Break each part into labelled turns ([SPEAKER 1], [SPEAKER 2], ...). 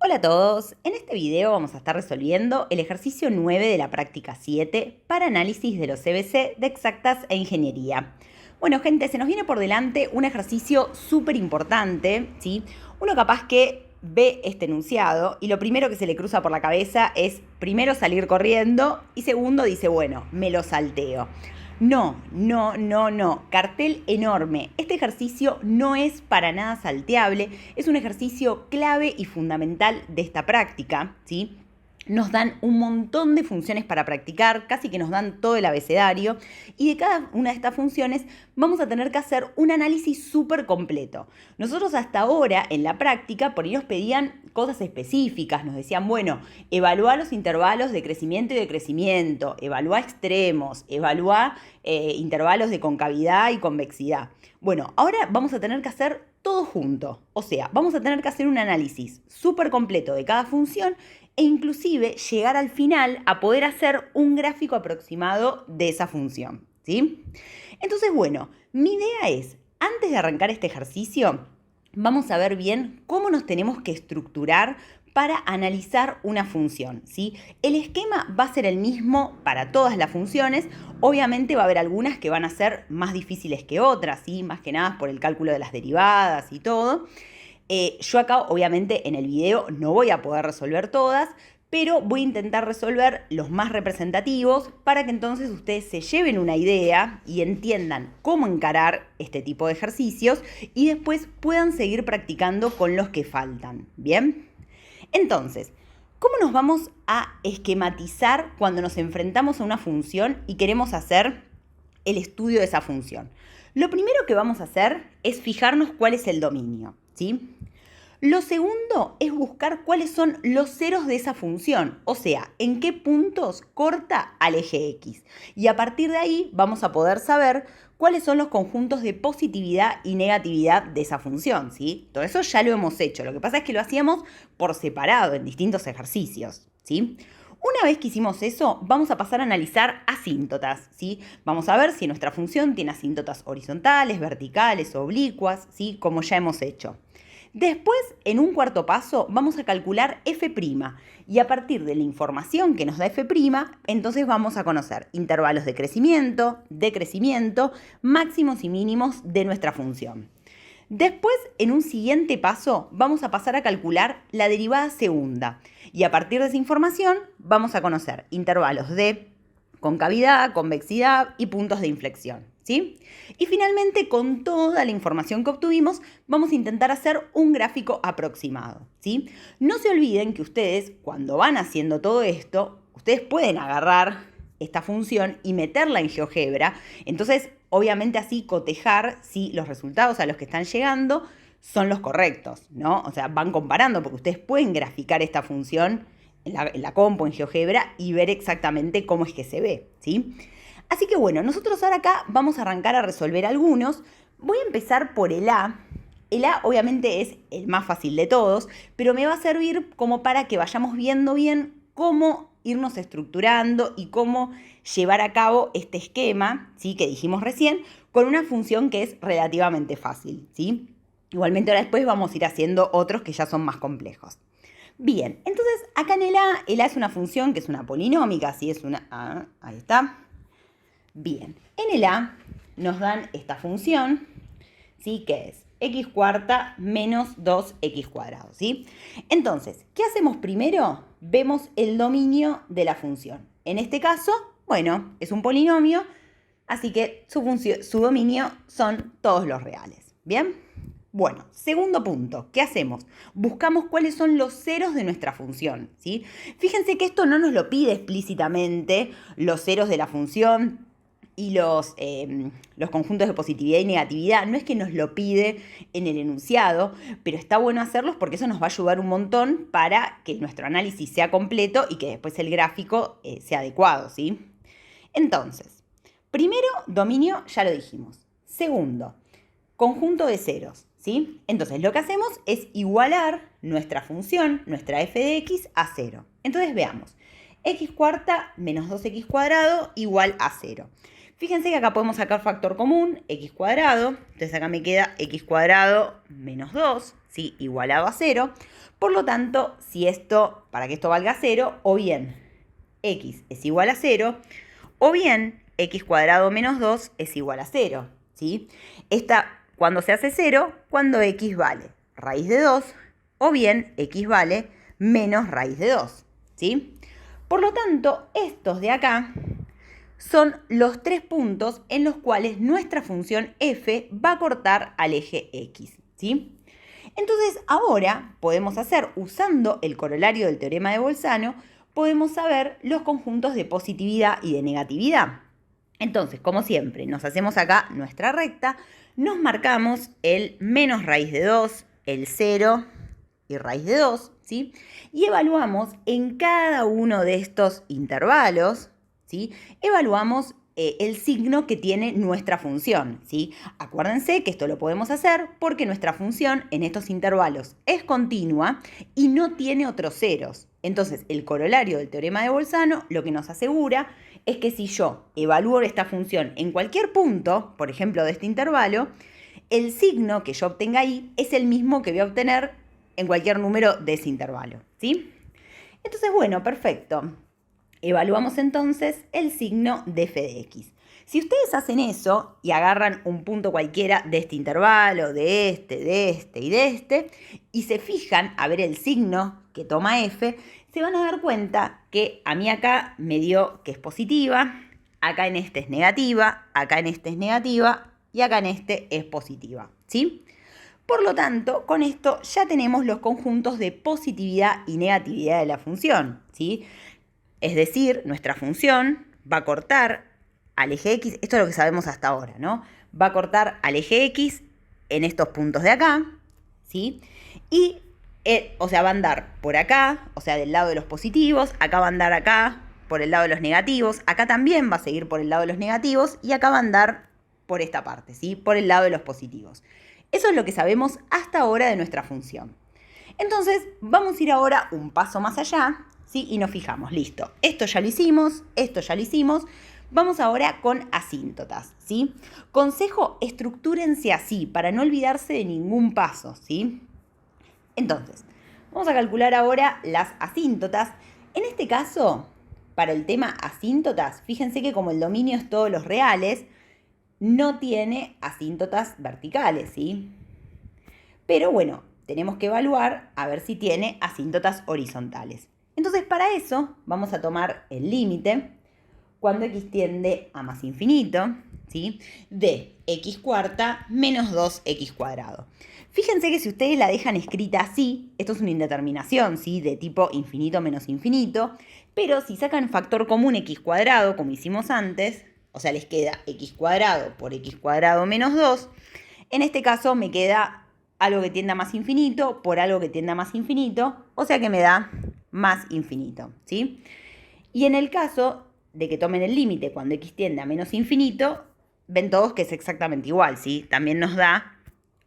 [SPEAKER 1] Hola a todos, en este video vamos a estar resolviendo el ejercicio 9 de la práctica 7 para análisis de los CBC de exactas e ingeniería. Bueno gente, se nos viene por delante un ejercicio súper importante, ¿sí? Uno capaz que ve este enunciado y lo primero que se le cruza por la cabeza es primero salir corriendo y segundo dice, bueno, me lo salteo. No. Cartel enorme. Este ejercicio no es para nada salteable. Es un ejercicio clave y fundamental de esta práctica, ¿sí? Nos dan un montón de funciones para practicar, casi que nos dan todo el abecedario, y de cada una de estas funciones vamos a tener que hacer un análisis súper completo. Nosotros hasta ahora en la práctica por ahí nos pedían cosas específicas, nos decían, bueno, evalúa los intervalos de crecimiento y decrecimiento, evalúa extremos, evalúa intervalos de concavidad y convexidad. Bueno, ahora vamos a tener que hacer todo junto, o sea, vamos a tener que hacer un análisis súper completo de cada función e inclusive llegar al final a poder hacer un gráfico aproximado de esa función, ¿sí? Entonces, bueno, mi idea es, antes de arrancar este ejercicio, vamos a ver bien cómo nos tenemos que estructurar para analizar una función, ¿sí? El esquema va a ser el mismo para todas las funciones. Obviamente va a haber algunas que van a ser más difíciles que otras, ¿sí? Más que nada por el cálculo de las derivadas y todo. Yo acá, obviamente, en el video no voy a poder resolver todas, pero voy a intentar resolver los más representativos para que entonces ustedes se lleven una idea y entiendan cómo encarar este tipo de ejercicios y después puedan seguir practicando con los que faltan, ¿bien? Entonces, ¿cómo nos vamos a esquematizar cuando nos enfrentamos a una función y queremos hacer el estudio de esa función? Lo primero que vamos a hacer es fijarnos cuál es el dominio, ¿sí? Lo segundo es buscar cuáles son los ceros de esa función, o sea, en qué puntos corta al eje X. Y a partir de ahí vamos a poder saber cuáles son los conjuntos de positividad y negatividad de esa función, ¿sí? Todo eso ya lo hemos hecho, lo que pasa es que lo hacíamos por separado en distintos ejercicios, ¿sí? Una vez que hicimos eso, vamos a pasar a analizar asíntotas, ¿sí? Vamos a ver si nuestra función tiene asíntotas horizontales, verticales, oblicuas, ¿sí? Como ya hemos hecho. Después, en un cuarto paso, vamos a calcular f' y a partir de la información que nos da f', entonces vamos a conocer intervalos de crecimiento, decrecimiento, máximos y mínimos de nuestra función. Después, en un siguiente paso, vamos a pasar a calcular la derivada segunda y a partir de esa información vamos a conocer intervalos de concavidad, convexidad y puntos de inflexión, ¿sí? Y finalmente, con toda la información que obtuvimos, vamos a intentar hacer un gráfico aproximado, ¿sí? No se olviden que ustedes, cuando van haciendo todo esto, ustedes pueden agarrar esta función y meterla en GeoGebra. Entonces, obviamente así cotejar si los resultados a los que están llegando son los correctos, ¿no? O sea, van comparando porque ustedes pueden graficar esta función en la compu, en GeoGebra, y ver exactamente cómo es que se ve, ¿sí? Así que bueno, nosotros ahora acá vamos a arrancar a resolver algunos. Voy a empezar por el A. El A obviamente es el más fácil de todos, pero me va a servir como para que vayamos viendo bien cómo irnos estructurando y cómo llevar a cabo este esquema, ¿sí? Que dijimos recién, con una función que es relativamente fácil, ¿sí? Igualmente ahora después vamos a ir haciendo otros que ya son más complejos. Bien, entonces acá en el A es una función que es una polinómica, ¿sí? Es una ahí está. Bien, en el A nos dan esta función, ¿sí? Que es x cuarta menos 2x cuadrado, ¿sí? Entonces, ¿qué hacemos primero? Vemos el dominio de la función. En este caso, bueno, es un polinomio, así que su dominio son todos los reales, ¿bien? Bueno, segundo punto, ¿qué hacemos? Buscamos cuáles son los ceros de nuestra función, ¿sí? Fíjense que esto no nos lo pide explícitamente, los ceros de la función y los conjuntos de positividad y negatividad. No es que nos lo pide en el enunciado, pero está bueno hacerlos porque eso nos va a ayudar un montón para que nuestro análisis sea completo y que después el gráfico sea adecuado, ¿sí? Entonces, primero, dominio, ya lo dijimos. Segundo, conjunto de ceros, ¿sí? Entonces, lo que hacemos es igualar nuestra función, nuestra f de x, a 0. Entonces, veamos. X cuarta menos 2x cuadrado igual a 0. Fíjense que acá podemos sacar factor común, x cuadrado. Entonces, acá me queda x cuadrado menos 2, ¿sí? Igualado a 0. Por lo tanto, para que esto valga 0, o bien x es igual a 0, o bien x cuadrado menos 2 es igual a 0, ¿sí? Cuando se hace 0, cuando x vale raíz de 2, o bien x vale menos raíz de 2, ¿sí? Por lo tanto, estos de acá son los 3 puntos en los cuales nuestra función f va a cortar al eje x, ¿sí? Entonces, ahora podemos hacer, usando el corolario del teorema de Bolzano, podemos saber los conjuntos de positividad y de negatividad. Entonces, como siempre, nos hacemos acá nuestra recta, nos marcamos el menos raíz de 2, el 0 y raíz de 2, ¿sí? Y evaluamos en cada uno de estos intervalos, ¿sí? Evaluamos el signo que tiene nuestra función, ¿sí? Acuérdense que esto lo podemos hacer porque nuestra función en estos intervalos es continua y no tiene otros ceros. Entonces, el corolario del teorema de Bolzano lo que nos asegura es que si yo evalúo esta función en cualquier punto, por ejemplo de este intervalo, el signo que yo obtenga ahí es el mismo que voy a obtener en cualquier número de ese intervalo, ¿sí? Entonces, bueno, perfecto. Evaluamos entonces el signo de f de x. Si ustedes hacen eso y agarran un punto cualquiera de este intervalo, de este y de este, y se fijan a ver el signo que toma f, se van a dar cuenta que a mí acá me dio que es positiva, acá en este es negativa, acá en este es negativa y acá en este es positiva, ¿sí? Por lo tanto, con esto ya tenemos los conjuntos de positividad y negatividad de la función, ¿sí? Es decir, nuestra función va a cortar al eje x, esto es lo que sabemos hasta ahora, ¿no? Va a cortar al eje x en estos puntos de acá, ¿sí? Y, va a andar por acá, o sea, del lado de los positivos, acá va a andar acá, por el lado de los negativos, acá también va a seguir por el lado de los negativos, y acá va a andar por esta parte, ¿sí? Por el lado de los positivos. Eso es lo que sabemos hasta ahora de nuestra función. Entonces, vamos a ir ahora un paso más allá, ¿sí? Y nos fijamos, listo, esto ya lo hicimos, esto ya lo hicimos. Vamos ahora con asíntotas, ¿sí? Consejo, estructúrense así para no olvidarse de ningún paso, ¿sí? Entonces, vamos a calcular ahora las asíntotas. En este caso, para el tema asíntotas, fíjense que como el dominio es todos los reales, no tiene asíntotas verticales, ¿sí? Pero bueno, tenemos que evaluar a ver si tiene asíntotas horizontales. Entonces, para eso vamos a tomar el límite cuando x tiende a más infinito, ¿sí? De x cuarta menos 2x cuadrado. Fíjense que si ustedes la dejan escrita así, esto es una indeterminación, ¿sí? De tipo infinito menos infinito, pero si sacan factor común x cuadrado, como hicimos antes, o sea, les queda x cuadrado por x cuadrado menos 2, en este caso me queda algo que tienda a más infinito por algo que tienda a más infinito, o sea que me da más infinito, ¿sí? Y en el caso de que tomen el límite cuando x tiende a menos infinito, ven todos que es exactamente igual, ¿sí? También nos da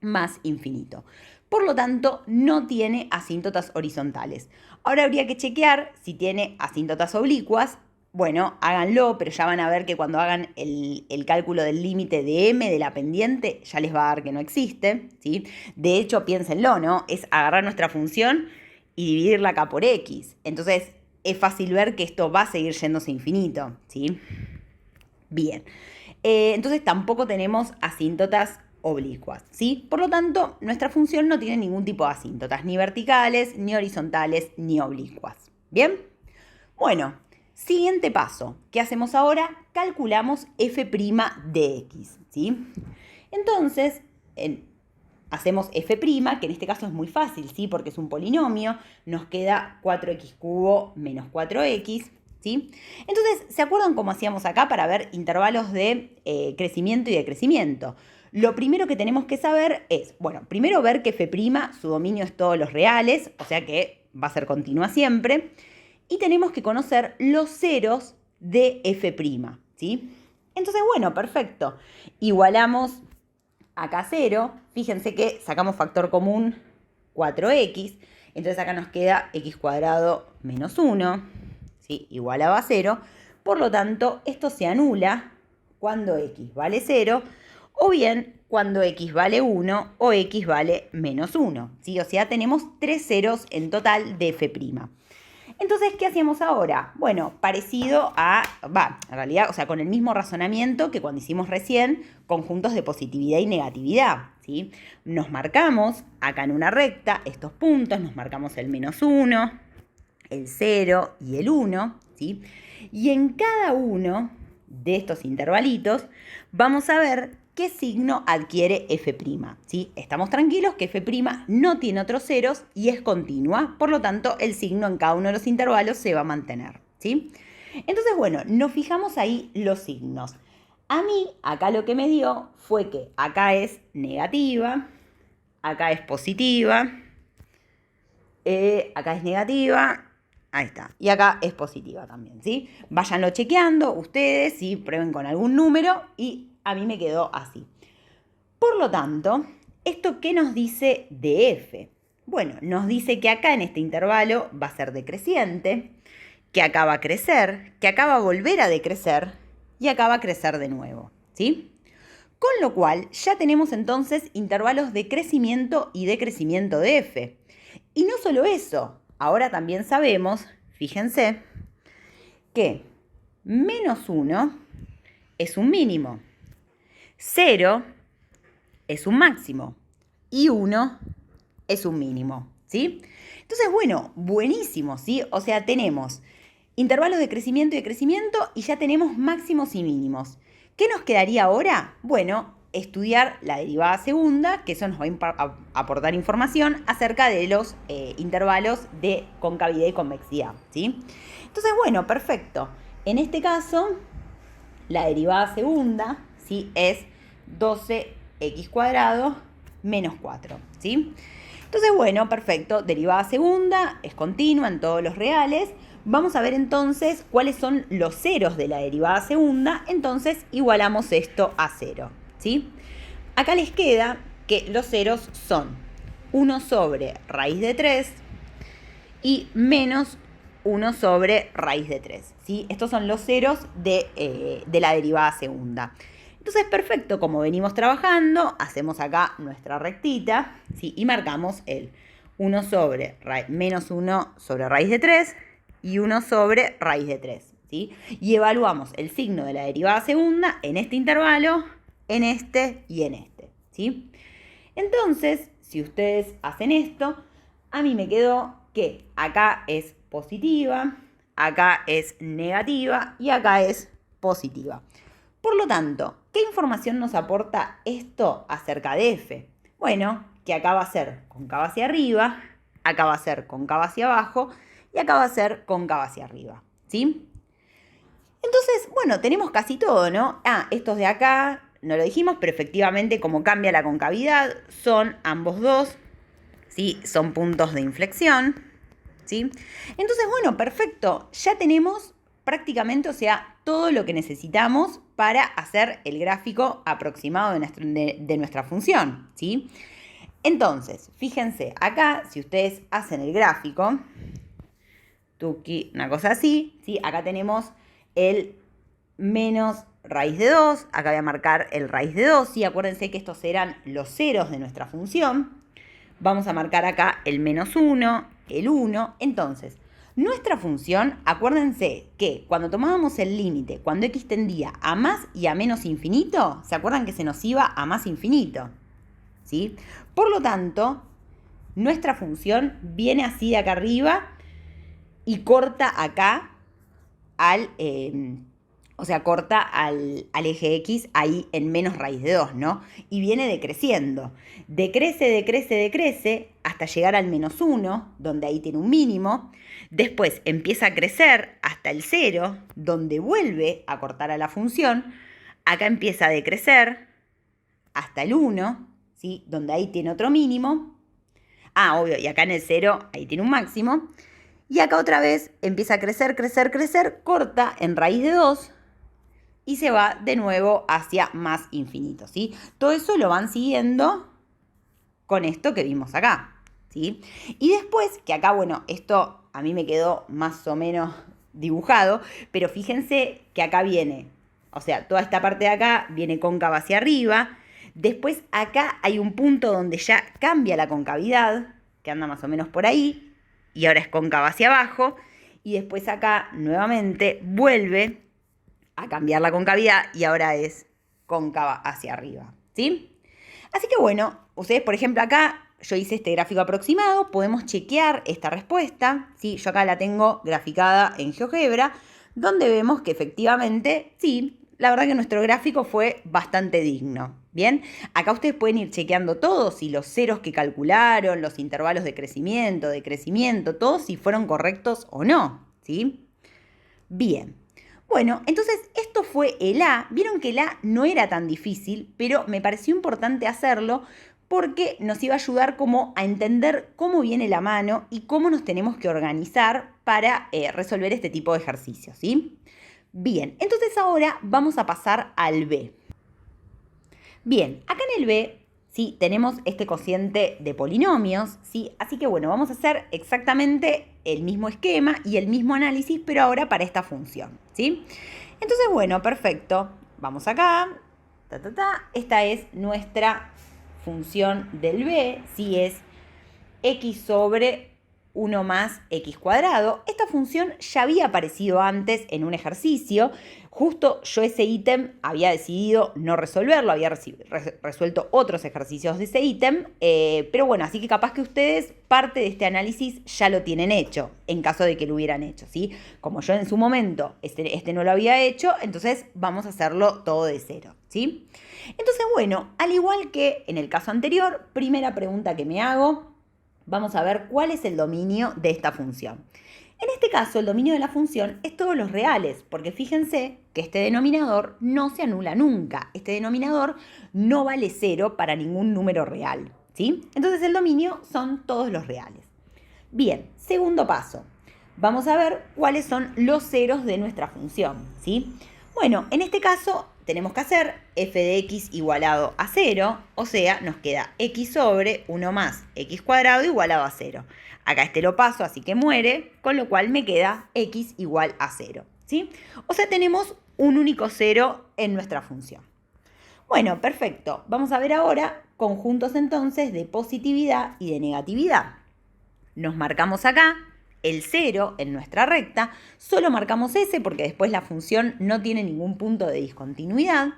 [SPEAKER 1] más infinito. Por lo tanto, no tiene asíntotas horizontales. Ahora habría que chequear si tiene asíntotas oblicuas. Bueno, háganlo, pero ya van a ver que cuando hagan el cálculo del límite de m de la pendiente, ya les va a dar que no existe, ¿sí? De hecho, piénsenlo, ¿no? Es agarrar nuestra función y dividirla acá por x. Entonces, es fácil ver que esto va a seguir yéndose infinito, ¿sí? Bien. Entonces, tampoco tenemos asíntotas oblicuas, ¿sí? Por lo tanto, nuestra función no tiene ningún tipo de asíntotas, ni verticales, ni horizontales, ni oblicuas. ¿Bien? Bueno, siguiente paso. ¿Qué hacemos ahora? Calculamos f' de x, ¿sí? Entonces, hacemos f', que en este caso es muy fácil, ¿sí? Porque es un polinomio, nos queda 4x cubo menos 4x, ¿sí? Entonces, ¿se acuerdan cómo hacíamos acá para ver intervalos de crecimiento y decrecimiento? Lo primero que tenemos que saber es, bueno, primero ver que f', su dominio es todos los reales, o sea que va a ser continua siempre, y tenemos que conocer los ceros de f', ¿sí? Entonces, bueno, perfecto. Igualamos acá 0, fíjense que sacamos factor común 4x, entonces acá nos queda x cuadrado menos 1, ¿sí? Igualado a 0, por lo tanto esto se anula cuando x vale 0, o bien cuando x vale 1 o x vale menos 1, ¿sí? O sea, tenemos 3 ceros en total de f'. Entonces, ¿qué hacíamos ahora? Bueno, parecido a, en realidad, o sea, con el mismo razonamiento que cuando hicimos recién conjuntos de positividad y negatividad, ¿sí? Nos marcamos acá en una recta estos puntos, nos marcamos el menos 1, el 0 y el 1, ¿sí? Y en cada uno de estos intervalitos vamos a ver qué signo adquiere f', ¿sí? Estamos tranquilos que f' no tiene otros ceros y es continua, por lo tanto el signo en cada uno de los intervalos se va a mantener, ¿sí? Entonces, bueno, nos fijamos ahí los signos. A mí, acá lo que me dio fue que acá es negativa, acá es positiva, acá es negativa, ahí está, y acá es positiva también, ¿sí? Váyanlo chequeando ustedes, ¿sí? Prueben con algún número y a mí me quedó así. Por lo tanto, ¿esto qué nos dice de f? Bueno, nos dice que acá en este intervalo va a ser decreciente, que acá va a crecer, que acá va a volver a decrecer y acá va a crecer de nuevo, ¿sí? Con lo cual, ya tenemos entonces intervalos de crecimiento y decrecimiento de f. Y no solo eso, ahora también sabemos, fíjense, que menos 1 es un mínimo, 0 es un máximo y 1 es un mínimo, ¿sí? Entonces, bueno, buenísimo, ¿sí? O sea, tenemos intervalos de crecimiento y decrecimiento y ya tenemos máximos y mínimos. ¿Qué nos quedaría ahora? Bueno, estudiar la derivada segunda, que eso nos va a aportar información acerca de los intervalos de concavidad y convexidad, ¿sí? Entonces, bueno, perfecto. En este caso, la derivada segunda, ¿sí? Es 12x cuadrado menos 4, ¿sí? Entonces, bueno, perfecto. Derivada segunda es continua en todos los reales. Vamos a ver entonces cuáles son los ceros de la derivada segunda. Entonces, igualamos esto a 0, ¿sí? Acá les queda que los ceros son 1 sobre raíz de 3 y menos 1 sobre raíz de 3, ¿sí? Estos son los ceros de la derivada segunda. Entonces, perfecto, como venimos trabajando, hacemos acá nuestra rectita, ¿sí? Y marcamos el 1 sobre menos 1 sobre raíz de 3 y 1 sobre raíz de 3, ¿sí? Y evaluamos el signo de la derivada segunda en este intervalo, en este y en este, ¿sí? Entonces, si ustedes hacen esto, a mí me quedó que acá es positiva, acá es negativa y acá es positiva. Por lo tanto, ¿qué información nos aporta esto acerca de f? Bueno, que acá va a ser cóncava hacia arriba, acá va a ser cóncava hacia abajo y acá va a ser cóncava hacia arriba, ¿sí? Entonces, bueno, tenemos casi todo, ¿no? Estos de acá, no lo dijimos, pero efectivamente como cambia la concavidad, son ambos dos, ¿sí? Son puntos de inflexión, ¿sí? Entonces, bueno, perfecto, ya tenemos prácticamente, o sea, todo lo que necesitamos para hacer el gráfico aproximado de nuestra función, ¿sí? Entonces, fíjense, acá, si ustedes hacen el gráfico, una cosa así, ¿sí? Acá tenemos el menos raíz de 2, acá voy a marcar el raíz de 2, ¿sí? Acuérdense que estos eran los ceros de nuestra función. Vamos a marcar acá el menos 1, el 1. Entonces, nuestra función, acuérdense que cuando tomábamos el límite, cuando x tendía a más y a menos infinito, ¿se acuerdan que se nos iba a más infinito? ¿Sí? Por lo tanto, nuestra función viene así de acá arriba y corta acá corta al eje X ahí en menos raíz de 2, ¿no? Y viene decreciendo. Decrece, decrece, decrece hasta llegar al menos 1, donde ahí tiene un mínimo. Después empieza a crecer hasta el 0, donde vuelve a cortar a la función. Acá empieza a decrecer hasta el 1, ¿sí? Donde ahí tiene otro mínimo. Obvio, y acá en el 0 ahí tiene un máximo. Y acá otra vez empieza a crecer, crecer, crecer, corta en raíz de 2 y se va de nuevo hacia más infinito, ¿sí? Todo eso lo van siguiendo con esto que vimos acá, ¿sí? Y después, que acá, bueno, esto a mí me quedó más o menos dibujado, pero fíjense que acá viene, o sea, toda esta parte de acá viene cóncava hacia arriba, Después acá hay un punto donde ya cambia la concavidad, que anda más o menos por ahí, y ahora es cóncava hacia abajo. Y después acá nuevamente vuelve a cambiar la concavidad y ahora es cóncava hacia arriba, ¿sí? Así que bueno, ustedes por ejemplo acá, yo hice este gráfico aproximado, podemos chequear esta respuesta, ¿sí? Yo acá la tengo graficada en GeoGebra, donde vemos que efectivamente, sí, la verdad que nuestro gráfico fue bastante digno. Bien, acá ustedes pueden ir chequeando todo, si los ceros que calcularon, los intervalos de crecimiento, todos si fueron correctos o no, ¿sí? Bien. Bueno, entonces esto fue el A. Vieron que el A no era tan difícil, pero me pareció importante hacerlo porque nos iba a ayudar como a entender cómo viene la mano y cómo nos tenemos que organizar para resolver este tipo de ejercicios, ¿sí? Bien, entonces ahora vamos a pasar al B. Bien, acá en el B, ¿sí? Tenemos este cociente de polinomios, ¿sí? Así que bueno, vamos a hacer exactamente el mismo esquema y el mismo análisis, pero ahora para esta función, ¿sí? Entonces, bueno, perfecto. Vamos acá. Esta es nuestra función del B, ¿sí? Es x sobre 1 más x cuadrado. Esta función ya había aparecido antes en un ejercicio. Justo yo ese ítem había decidido no resolverlo, había resuelto otros ejercicios de ese ítem, pero bueno, así que capaz que ustedes parte de este análisis ya lo tienen hecho, en caso de que lo hubieran hecho, ¿sí? Como yo en su momento este no lo había hecho, entonces vamos a hacerlo todo de cero, ¿sí? Entonces, bueno, al igual que en el caso anterior, primera pregunta que me hago, vamos a ver cuál es el dominio de esta función. En este caso, el dominio de la función es todos los reales, porque fíjense que este denominador no se anula nunca. Este denominador no vale 0 para ningún número real, ¿sí? Entonces el dominio son todos los reales. Bien, segundo paso. Vamos a ver cuáles son los ceros de nuestra función, ¿sí? Bueno, en este caso tenemos que hacer f de x igualado a 0, o sea, nos queda x sobre 1 más x cuadrado igualado a 0. Acá este lo paso, así que muere, con lo cual me queda x igual a 0, ¿sí? O sea, tenemos un único cero en nuestra función. Bueno, perfecto. Vamos a ver ahora conjuntos entonces de positividad y de negatividad. Nos marcamos acá el 0 en nuestra recta, solo marcamos ese porque después la función no tiene ningún punto de discontinuidad.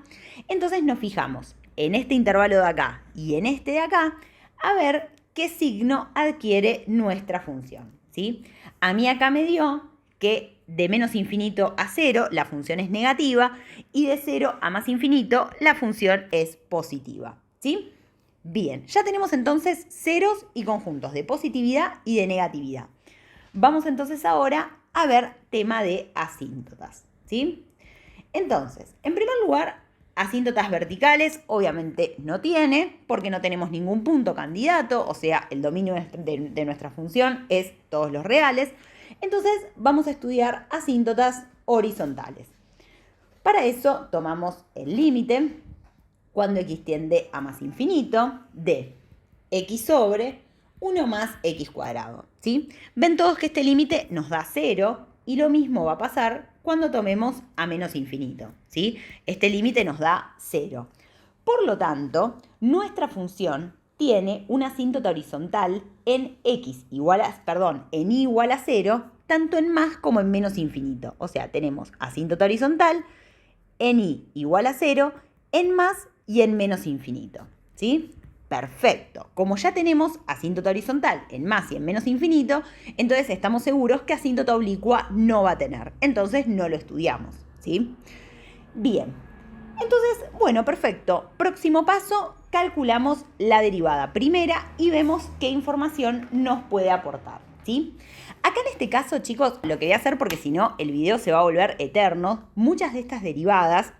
[SPEAKER 1] Entonces nos fijamos en este intervalo de acá y en este de acá a ver qué signo adquiere nuestra función, ¿sí? A mí acá me dio que de menos infinito a 0 la función es negativa y de 0 a más infinito la función es positiva, ¿sí? Bien, ya tenemos entonces ceros y conjuntos de positividad y de negatividad. Vamos entonces ahora a ver tema de asíntotas, ¿sí? Entonces, en primer lugar, asíntotas verticales obviamente no tiene porque no tenemos ningún punto candidato, o sea, el dominio de nuestra función es todos los reales. Entonces vamos a estudiar asíntotas horizontales. Para eso tomamos el límite cuando x tiende a más infinito de x sobre 1 más x cuadrado, ¿sí? Ven todos que este límite nos da 0 y lo mismo va a pasar cuando tomemos a menos infinito, ¿sí? Este límite nos da 0. Por lo tanto, nuestra función tiene una asíntota horizontal en en y igual a 0, tanto en más como en menos infinito. O sea, tenemos asíntota horizontal en y igual a 0, en más y en menos infinito, ¿sí? Perfecto. Como ya tenemos asíntota horizontal en más y en menos infinito, entonces estamos seguros que asíntota oblicua no va a tener. Entonces no lo estudiamos, ¿sí? Bien. Entonces, bueno, perfecto. Próximo paso, calculamos la derivada primera y vemos qué información nos puede aportar, ¿sí? Acá en este caso, chicos, lo que voy a hacer, porque si no el video se va a volver eterno, muchas de estas derivadas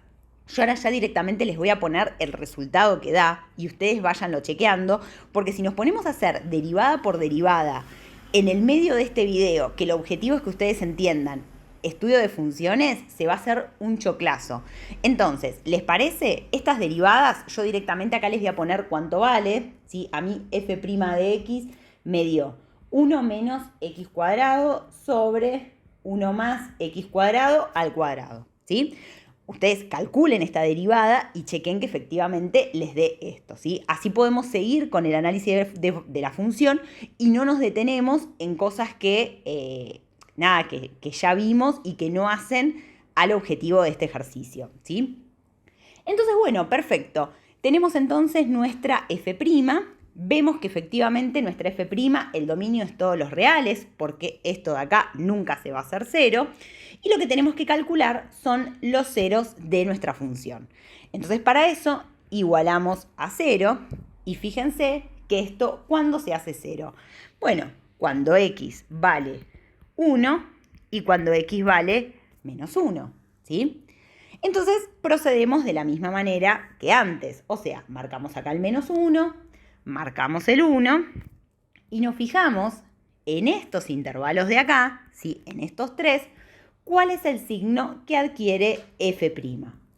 [SPEAKER 1] yo ahora ya directamente les voy a poner el resultado que da y ustedes váyanlo chequeando, porque si nos ponemos a hacer derivada por derivada en el medio de este video, que el objetivo es que ustedes entiendan estudio de funciones, se va a hacer un choclazo. Entonces, ¿les parece? Estas derivadas, yo directamente acá les voy a poner cuánto vale, ¿sí? A mí f' de x me dio 1 menos x cuadrado sobre 1 más x cuadrado al cuadrado, ¿sí? ustedes calculen esta derivada y chequen que efectivamente les dé esto, ¿sí? Así podemos seguir con el análisis de la función y no nos detenemos en cosas que ya vimos y que no hacen al objetivo de este ejercicio, ¿sí? Entonces, bueno, perfecto. Tenemos entonces nuestra f'. Vemos que efectivamente nuestra f', el dominio es todos los reales, porque esto de acá nunca se va a hacer 0. Y lo que tenemos que calcular son los ceros de nuestra función. Entonces, para eso, igualamos a 0. Y fíjense que esto, ¿cuándo se hace 0? Bueno, cuando x vale 1 y cuando x vale menos 1, ¿sí? Entonces, procedemos de la misma manera que antes. O sea, marcamos acá el menos 1, marcamos el 1 y nos fijamos en estos intervalos de acá, ¿sí? En estos tres, cuál es el signo que adquiere f',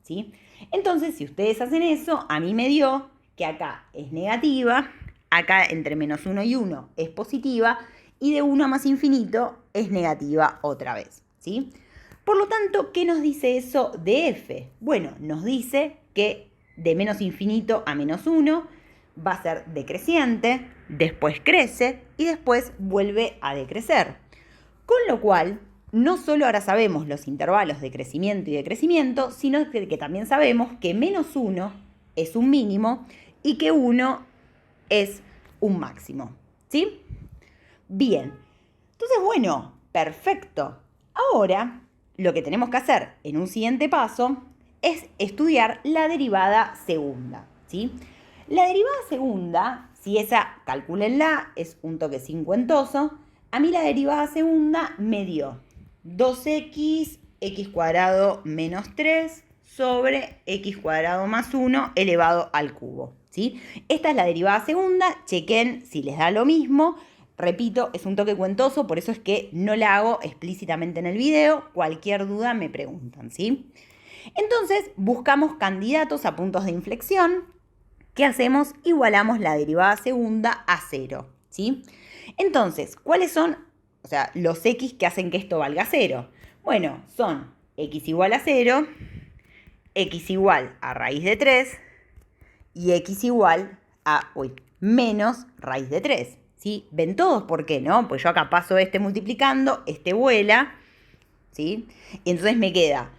[SPEAKER 1] ¿sí? Entonces, si ustedes hacen eso, a mí me dio que acá es negativa, acá entre menos 1 y 1 es positiva, y de 1 a más infinito es negativa otra vez, ¿sí? Por lo tanto, ¿qué nos dice eso de f? Bueno, nos dice que de menos infinito a menos 1 va a ser decreciente, después crece y después vuelve a decrecer. Con lo cual, no solo ahora sabemos los intervalos de crecimiento y decrecimiento, sino que también sabemos que menos 1 es un mínimo y que 1 es un máximo, ¿sí? Bien, entonces bueno, perfecto. Ahora, lo que tenemos que hacer en un siguiente paso es estudiar la derivada segunda, ¿sí? La derivada segunda, si esa, calcúlenla, es un toque cincuentoso. A mí la derivada segunda me dio 2x, x cuadrado menos 3 sobre x cuadrado más 1 elevado al cubo, ¿sí? Esta es la derivada segunda, chequen si les da lo mismo. Repito, es un toque cuentoso, por eso es que no la hago explícitamente en el video. Cualquier duda me preguntan, ¿sí? Entonces, buscamos candidatos a puntos de inflexión. ¿Qué hacemos? Igualamos la derivada segunda a 0, ¿sí? Entonces, ¿cuáles son, los x que hacen que esto valga 0? Bueno, son x igual a 0, x igual a raíz de 3 y x igual a, menos raíz de 3. ¿Sí? ¿Ven todos por qué, no? Pues yo acá paso este multiplicando, este vuela, ¿sí? Y entonces me queda,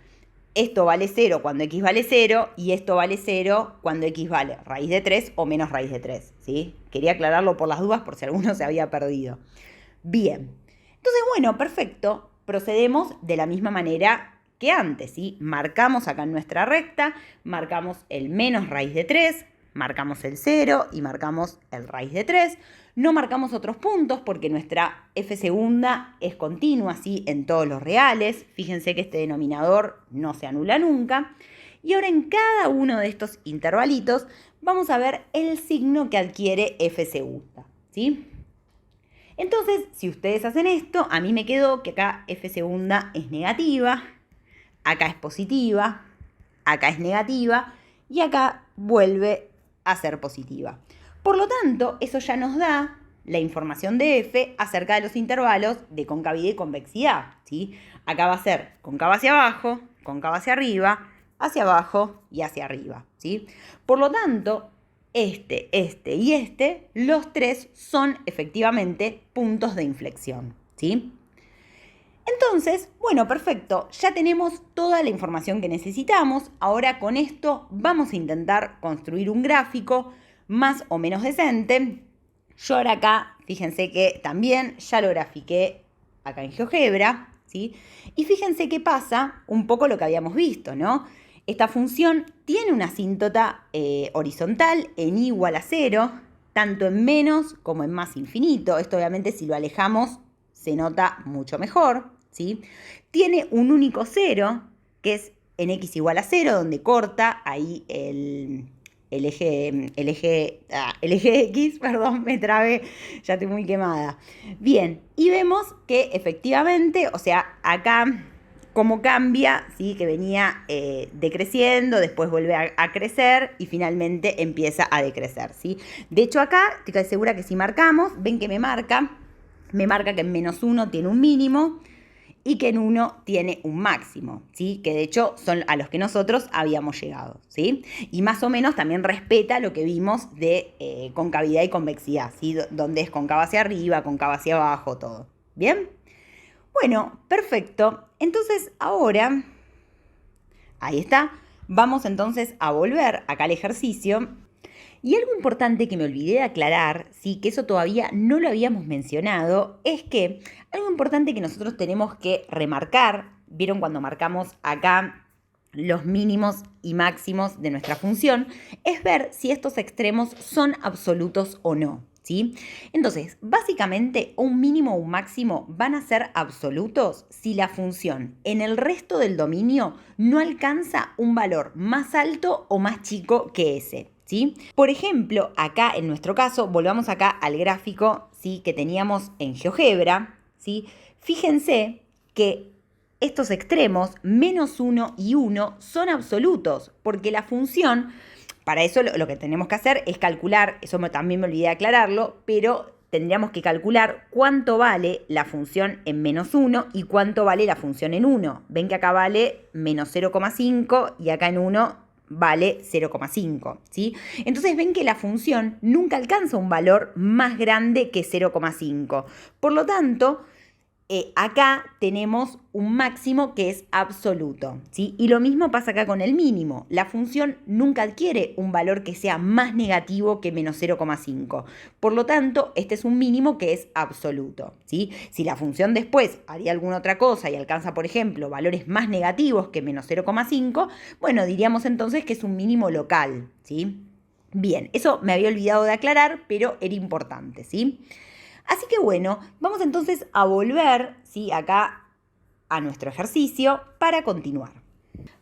[SPEAKER 1] esto vale 0 cuando x vale 0 y esto vale 0 cuando x vale raíz de 3 o menos raíz de 3, ¿sí? Quería aclararlo por las dudas por si alguno se había perdido. Bien, entonces bueno, perfecto, procedemos de la misma manera que antes, ¿sí? Marcamos acá en nuestra recta, marcamos el menos raíz de 3, marcamos el 0 y marcamos el raíz de 3. No marcamos otros puntos porque nuestra f segunda es continua, ¿sí? En todos los reales. Fíjense que este denominador no se anula nunca. Y ahora en cada uno de estos intervalitos vamos a ver el signo que adquiere f segunda, ¿sí? Entonces, si ustedes hacen esto, a mí me quedó que acá f segunda es negativa, acá es positiva, acá es negativa y acá vuelve a ser positiva. Por lo tanto, eso ya nos da la información de f acerca de los intervalos de concavidad y convexidad, ¿sí? Acá va a ser cóncava hacia abajo, cóncava hacia arriba, hacia abajo y hacia arriba, ¿sí? Por lo tanto, este y este, los tres son efectivamente puntos de inflexión, ¿sí? Entonces, bueno, perfecto, ya tenemos toda la información que necesitamos. Ahora con esto vamos a intentar construir un gráfico más o menos decente. Yo ahora acá, fíjense que también ya lo grafiqué acá en GeoGebra, ¿sí? Y fíjense qué pasa, un poco lo que habíamos visto, ¿no? Esta función tiene una asíntota horizontal en y igual a 0, tanto en menos como en más infinito. Esto obviamente si lo alejamos se nota mucho mejor, ¿sí? Tiene un único 0, que es en x igual a 0, donde corta ahí el eje X, perdón, me trabé, ya estoy muy quemada. Bien, y vemos que efectivamente, acá cómo cambia, ¿sí? Que venía decreciendo, después vuelve a crecer y finalmente empieza a decrecer, ¿sí? De hecho acá, estoy casi segura que si marcamos, ven que me marca que en menos 1 tiene un mínimo y que en 1 tiene un máximo, ¿sí? Que de hecho son a los que nosotros habíamos llegado, ¿sí? Y más o menos también respeta lo que vimos de concavidad y convexidad, ¿sí? Donde es cóncava hacia arriba, cóncava hacia abajo, todo. ¿Bien? Bueno, perfecto. Entonces ahora, ahí está. Vamos entonces a volver acá al ejercicio. Y algo importante que me olvidé de aclarar, sí, que eso todavía no lo habíamos mencionado, es que algo importante que nosotros tenemos que remarcar, ¿vieron cuando marcamos acá los mínimos y máximos de nuestra función? Es ver si estos extremos son absolutos o no, ¿sí? Entonces, básicamente, un mínimo o un máximo van a ser absolutos si la función en el resto del dominio no alcanza un valor más alto o más chico que ese, ¿sí? Por ejemplo, acá en nuestro caso, volvamos acá al gráfico, ¿sí?, que teníamos en GeoGebra, ¿sí? Fíjense que estos extremos, menos 1 y 1, son absolutos, porque la función, para eso lo que tenemos que hacer es calcular, eso también me olvidé de aclararlo, pero tendríamos que calcular cuánto vale la función en menos 1 y cuánto vale la función en 1. Ven que acá vale menos 0,5 y acá en 1 vale 0,5, ¿sí? Entonces ven que la función nunca alcanza un valor más grande que 0,5. Por lo tanto, acá tenemos un máximo que es absoluto, ¿sí? Y lo mismo pasa acá con el mínimo. La función nunca adquiere un valor que sea más negativo que menos 0,5. Por lo tanto, este es un mínimo que es absoluto, ¿sí? Si la función después haría alguna otra cosa y alcanza, por ejemplo, valores más negativos que menos 0,5, bueno, diríamos entonces que es un mínimo local, ¿sí? Bien, eso me había olvidado de aclarar, pero era importante, ¿sí? Así que bueno, vamos entonces a volver, ¿sí?, acá a nuestro ejercicio para continuar.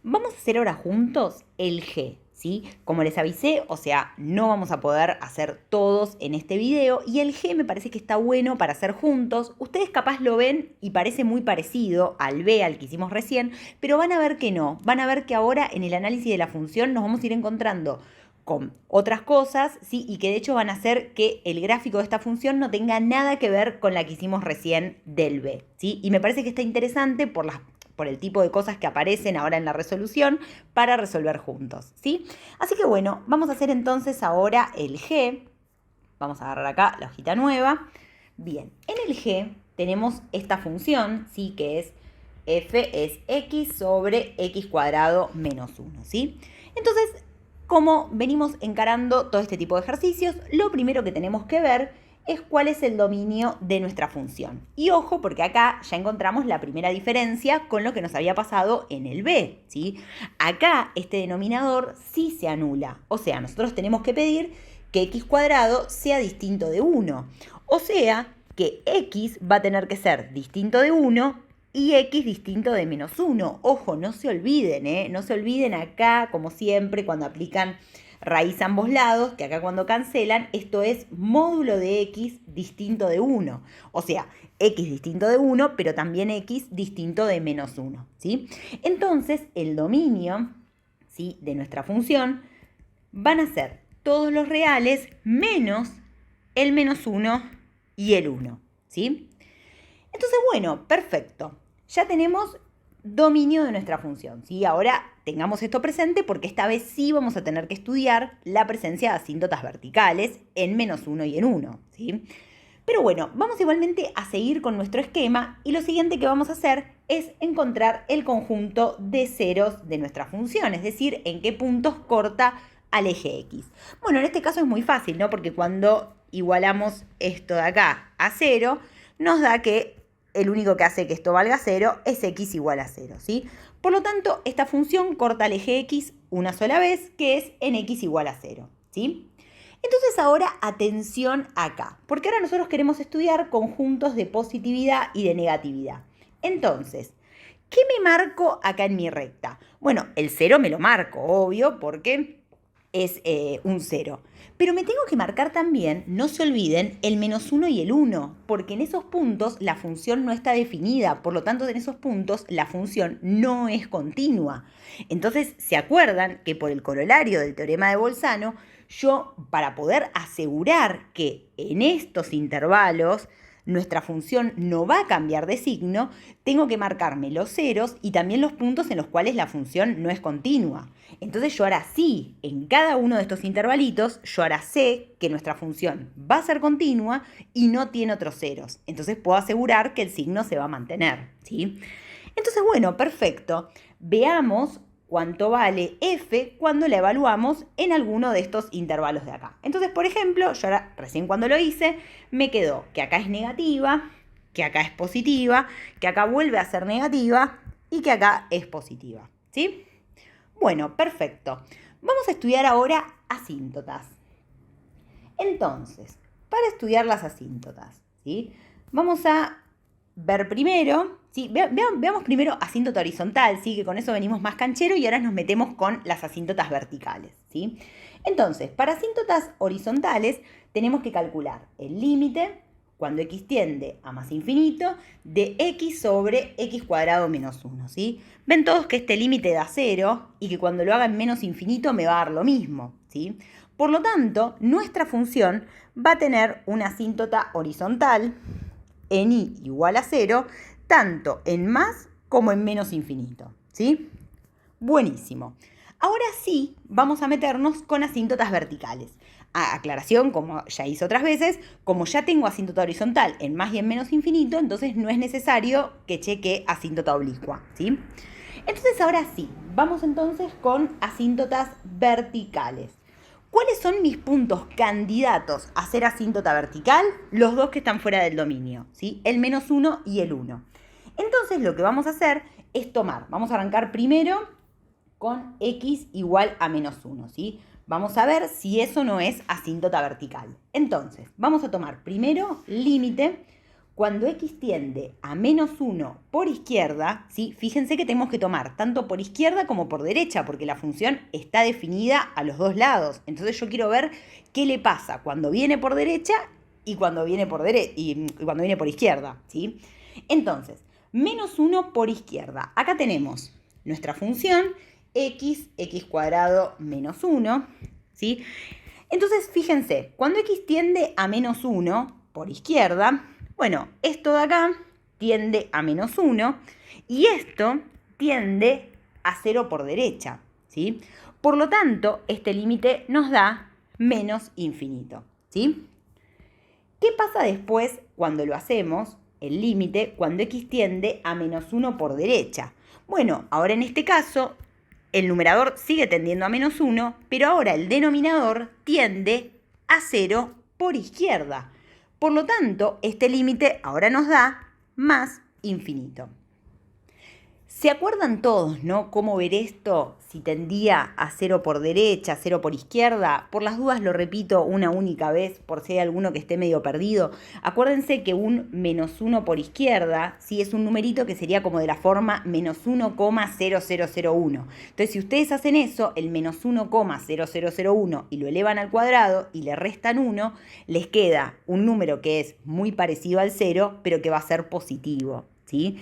[SPEAKER 1] Vamos a hacer ahora juntos el G, ¿sí? Como les avisé, o sea, no vamos a poder hacer todos en este video y el G me parece que está bueno para hacer juntos. Ustedes capaz lo ven y parece muy parecido al B, al que hicimos recién, pero van a ver que no. Van a ver que ahora en el análisis de la función nos vamos a ir encontrando con otras cosas, ¿sí? Y que de hecho van a hacer que el gráfico de esta función no tenga nada que ver con la que hicimos recién del B, ¿sí? Y me parece que está interesante por el tipo de cosas que aparecen ahora en la resolución para resolver juntos, ¿sí? Así que bueno, vamos a hacer entonces ahora el G. Vamos a agarrar acá la hojita nueva. Bien, en el G tenemos esta función, ¿sí?, que es f es x sobre x cuadrado menos 1, ¿sí? Entonces, como venimos encarando todo este tipo de ejercicios, lo primero que tenemos que ver es cuál es el dominio de nuestra función. Y ojo, porque acá ya encontramos la primera diferencia con lo que nos había pasado en el B, ¿sí? Acá este denominador sí se anula. O sea, nosotros tenemos que pedir que x cuadrado sea distinto de 1. O sea, que x va a tener que ser distinto de 1 y x distinto de menos 1. Ojo, no se olviden, ¿eh? No se olviden acá, como siempre, cuando aplican raíz a ambos lados, que acá cuando cancelan, esto es módulo de x distinto de 1. O sea, x distinto de 1, pero también x distinto de menos 1, ¿sí? Entonces, el dominio, ¿sí?, de nuestra función van a ser todos los reales menos el menos 1 y el 1, ¿sí? Entonces, bueno, perfecto. Ya tenemos dominio de nuestra función, ¿sí? Ahora tengamos esto presente porque esta vez sí vamos a tener que estudiar la presencia de asíntotas verticales en menos 1 y en 1, ¿sí? Pero bueno, vamos igualmente a seguir con nuestro esquema y lo siguiente que vamos a hacer es encontrar el conjunto de ceros de nuestra función, es decir, en qué puntos corta al eje X. Bueno, en este caso es muy fácil, ¿no? Porque cuando igualamos esto de acá a 0, nos da que el único que hace que esto valga 0 es x igual a 0, ¿sí? Por lo tanto, esta función corta el eje x una sola vez, que es en x igual a 0, ¿sí? Entonces ahora atención acá, porque ahora nosotros queremos estudiar conjuntos de positividad y de negatividad. Entonces, ¿qué me marco acá en mi recta? Bueno, el 0 me lo marco, obvio, porque es un 0. Pero me tengo que marcar también, no se olviden, el menos 1 y el 1, porque en esos puntos la función no está definida, por lo tanto en esos puntos la función no es continua. Entonces, ¿se acuerdan que por el corolario del teorema de Bolzano, yo para poder asegurar que en estos intervalos nuestra función no va a cambiar de signo, tengo que marcarme los ceros y también los puntos en los cuales la función no es continua. Entonces yo ahora sí, en cada uno de estos intervalitos, yo ahora sé que nuestra función va a ser continua y no tiene otros ceros. Entonces puedo asegurar que el signo se va a mantener, ¿sí? Entonces, bueno, perfecto. Veamos cuánto vale f cuando la evaluamos en alguno de estos intervalos de acá. Entonces, por ejemplo, yo ahora, recién cuando lo hice, me quedó que acá es negativa, que acá es positiva, que acá vuelve a ser negativa y que acá es positiva, ¿sí? Bueno, perfecto. Vamos a estudiar ahora asíntotas. Entonces, para estudiar las asíntotas, ¿sí? Vamos a ver primero, ¿sí? Veamos primero asíntota horizontal, ¿sí? Que con eso venimos más canchero y ahora nos metemos con las asíntotas verticales, ¿sí? Entonces, para asíntotas horizontales tenemos que calcular el límite cuando x tiende a más infinito de x sobre x cuadrado menos 1, ¿sí? Ven todos que este límite da 0 y que cuando lo haga en menos infinito me va a dar lo mismo, ¿sí? Por lo tanto, nuestra función va a tener una asíntota horizontal en i igual a 0, tanto en más como en menos infinito, ¿sí? Buenísimo. Ahora sí, vamos a meternos con asíntotas verticales. Aclaración, como ya hice otras veces, como ya tengo asíntota horizontal en más y en menos infinito, entonces no es necesario que cheque asíntota oblicua, ¿sí? Entonces ahora sí, vamos entonces con asíntotas verticales. ¿Cuáles son mis puntos candidatos a ser asíntota vertical? Los dos que están fuera del dominio, ¿sí? El menos 1 y el 1. Entonces lo que vamos a hacer es vamos a arrancar primero con x igual a menos 1, ¿sí? Vamos a ver si eso no es asíntota vertical. Entonces, vamos a tomar primero límite cuando x tiende a menos 1 por izquierda, ¿sí? Fíjense que tenemos que tomar tanto por izquierda como por derecha, porque la función está definida a los dos lados. Entonces yo quiero ver qué le pasa cuando viene por derecha y cuando viene por, cuando viene por izquierda, ¿sí? Entonces, menos 1 por izquierda. Acá tenemos nuestra función x cuadrado menos 1, ¿sí? Entonces, fíjense, cuando x tiende a menos 1 por izquierda, bueno, esto de acá tiende a menos 1 y esto tiende a 0 por derecha, ¿sí? Por lo tanto, este límite nos da menos infinito, ¿sí? ¿Qué pasa después cuando lo hacemos, el límite, cuando x tiende a menos 1 por derecha? Bueno, ahora en este caso, el numerador sigue tendiendo a menos 1, pero ahora el denominador tiende a 0 por izquierda. Por lo tanto, este límite ahora nos da más infinito. ¿Se acuerdan todos, no? ¿Cómo ver esto? Si tendía a 0 por derecha, 0 por izquierda. Por las dudas lo repito una única vez, por si hay alguno que esté medio perdido. Acuérdense que un menos 1 por izquierda, sí, es un numerito que sería como de la forma menos 1,0001. Entonces, si ustedes hacen eso, el menos 1,0001 y lo elevan al cuadrado y le restan 1, les queda un número que es muy parecido al 0, pero que va a ser positivo, ¿sí?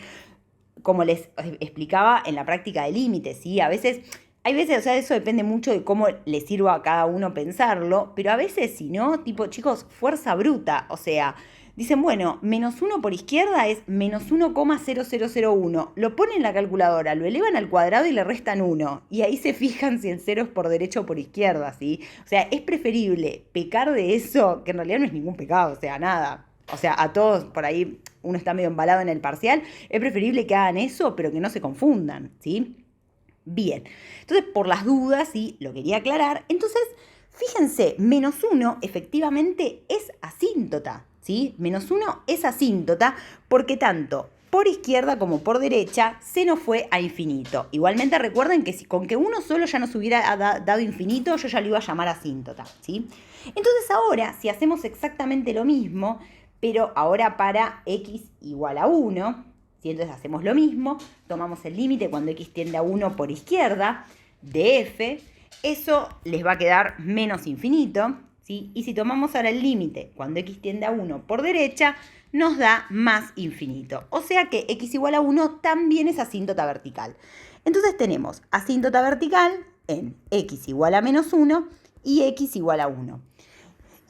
[SPEAKER 1] Como les explicaba en la práctica de límites, ¿sí? Hay veces, o sea, eso depende mucho de cómo le sirva a cada uno pensarlo, pero a veces, si no, tipo, chicos, fuerza bruta, o sea, dicen, bueno, menos 1 por izquierda es menos 1,0001, lo ponen en la calculadora, lo elevan al cuadrado y le restan 1, y ahí se fijan si el 0 es por derecha o por izquierda, ¿sí? O sea, es preferible pecar de eso, que en realidad no es ningún pecado, o sea, nada. O sea, a todos por ahí uno está medio embalado en el parcial, es preferible que hagan eso, pero que no se confundan, ¿sí? Bien, entonces por las dudas, sí, lo quería aclarar. Entonces, fíjense, menos 1 efectivamente es asíntota, ¿sí? Menos 1 es asíntota porque tanto por izquierda como por derecha se nos fue a infinito. Igualmente recuerden que si con que uno solo ya nos hubiera dado infinito, yo ya lo iba a llamar asíntota, ¿sí? Entonces ahora, si hacemos exactamente lo mismo, pero ahora para x igual a 1, ¿sí? Entonces hacemos lo mismo, tomamos el límite cuando x tiende a 1 por izquierda de f, eso les va a quedar menos infinito, ¿sí? Y si tomamos ahora el límite cuando x tiende a 1 por derecha, nos da más infinito. O sea que x igual a 1 también es asíntota vertical. Entonces tenemos asíntota vertical en x igual a menos 1 y x igual a 1.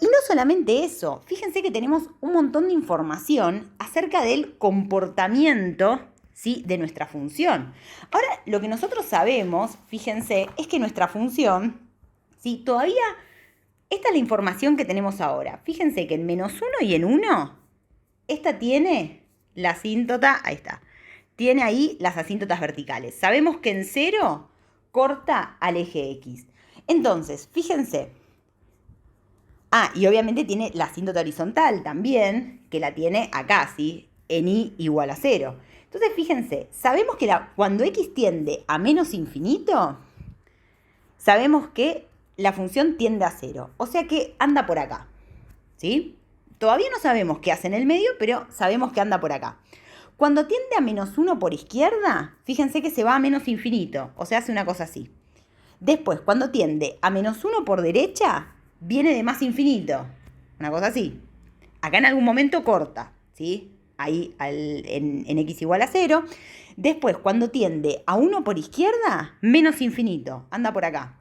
[SPEAKER 1] Y no solamente eso, fíjense que tenemos un montón de información acerca del comportamiento, ¿sí?, de nuestra función. Ahora, lo que nosotros sabemos, fíjense, es que nuestra función, ¿sí?, todavía, esta es la información que tenemos ahora. Fíjense que en -1 y en 1, esta tiene la asíntota, ahí está, tiene ahí las asíntotas verticales. Sabemos que en 0 corta al eje X. Entonces, fíjense. Y obviamente tiene la asíntota horizontal también, que la tiene acá, ¿sí?, en y igual a 0. Entonces, fíjense, sabemos que cuando x tiende a menos infinito, sabemos que la función tiende a 0. O sea que anda por acá, ¿sí? Todavía no sabemos qué hace en el medio, pero sabemos que anda por acá. Cuando tiende a -1 por izquierda, fíjense que se va a menos infinito, o sea, hace una cosa así. Después, cuando tiende a -1 por derecha, viene de más infinito, una cosa así. Acá en algún momento corta, ¿sí? Ahí en x igual a 0. Después, cuando tiende a 1 por izquierda, menos infinito, anda por acá.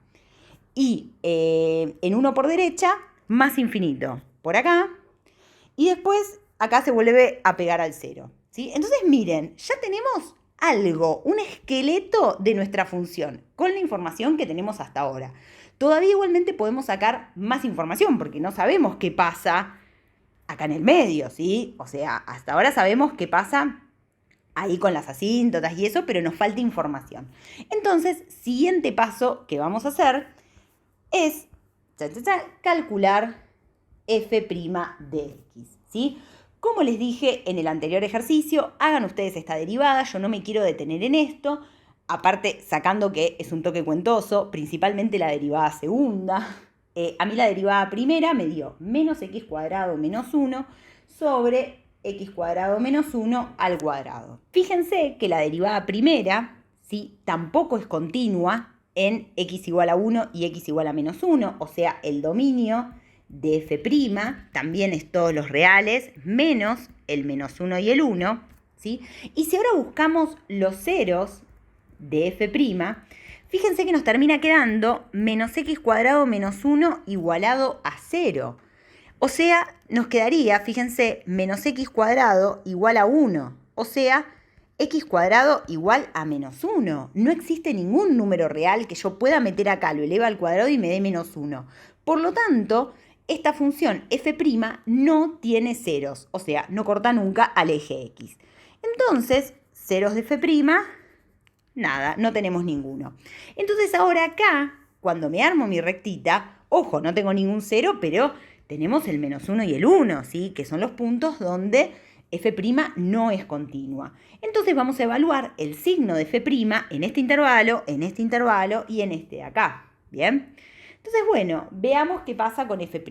[SPEAKER 1] Y en 1 por derecha, más infinito, por acá. Y después, acá se vuelve a pegar al 0, ¿sí? Entonces, miren, ya tenemos algo, un esqueleto de nuestra función, con la información que tenemos hasta ahora. Todavía igualmente podemos sacar más información, porque no sabemos qué pasa acá en el medio, ¿sí? O sea, hasta ahora sabemos qué pasa ahí con las asíntotas y eso, pero nos falta información. Entonces, siguiente paso que vamos a hacer es calcular f' de x, ¿sí? Como les dije en el anterior ejercicio, hagan ustedes esta derivada, yo no me quiero detener en esto, aparte sacando que es un toque cuentoso, principalmente la derivada segunda. A mí la derivada primera me dio menos x cuadrado menos 1 sobre x cuadrado menos 1 al cuadrado. Fíjense que la derivada primera, ¿sí?, tampoco es continua en x igual a 1 y x igual a menos 1, o sea, el dominio de f' también es todos los reales menos el menos 1 y el 1, ¿sí? Y si ahora buscamos los ceros de f', fíjense que nos termina quedando menos x cuadrado menos 1 igualado a 0. O sea, nos quedaría, fíjense, menos x cuadrado igual a 1. O sea, x cuadrado igual a menos 1. No existe ningún número real que yo pueda meter acá, lo eleva al cuadrado y me dé menos 1. Por lo tanto, esta función f' no tiene ceros, o sea, no corta nunca al eje x. Entonces, ceros de f', nada, no tenemos ninguno. Entonces ahora acá, cuando me armo mi rectita, ojo, no tengo ningún cero, pero tenemos el menos 1 y el 1, ¿sí?, que son los puntos donde f' no es continua. Entonces vamos a evaluar el signo de f' en este intervalo y en este de acá, ¿bien? Entonces, bueno, veamos qué pasa con f'.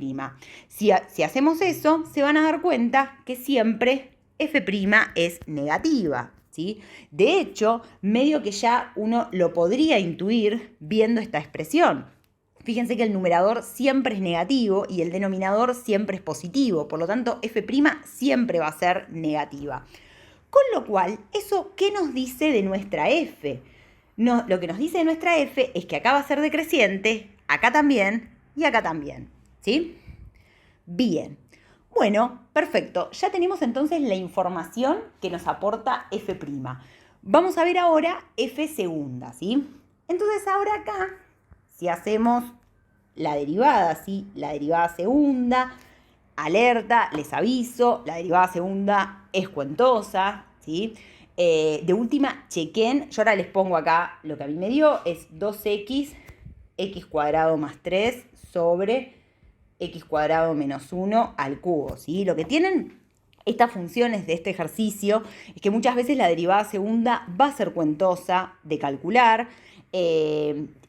[SPEAKER 1] Si hacemos eso, se van a dar cuenta que siempre f' es negativa, ¿sí? De hecho, medio que ya uno lo podría intuir viendo esta expresión. Fíjense que el numerador siempre es negativo y el denominador siempre es positivo. Por lo tanto, f' siempre va a ser negativa. Con lo cual, ¿eso qué nos dice de nuestra f? No, lo que nos dice de nuestra f es que acá va a ser decreciente, acá también y acá también, ¿sí? Bien. Bueno, perfecto. Ya tenemos entonces la información que nos aporta f'. Vamos a ver ahora f segunda, ¿sí? Entonces ahora acá, si hacemos la derivada, ¿sí?, la derivada segunda, alerta, les aviso, la derivada segunda es cuentosa, ¿sí? De última, chequen, yo ahora les pongo acá lo que a mí me dio, es 2x, x cuadrado más 3 sobre x cuadrado menos 1 al cubo, ¿sí? Lo que tienen estas funciones de este ejercicio es que muchas veces la derivada segunda va a ser cuentosa de calcular.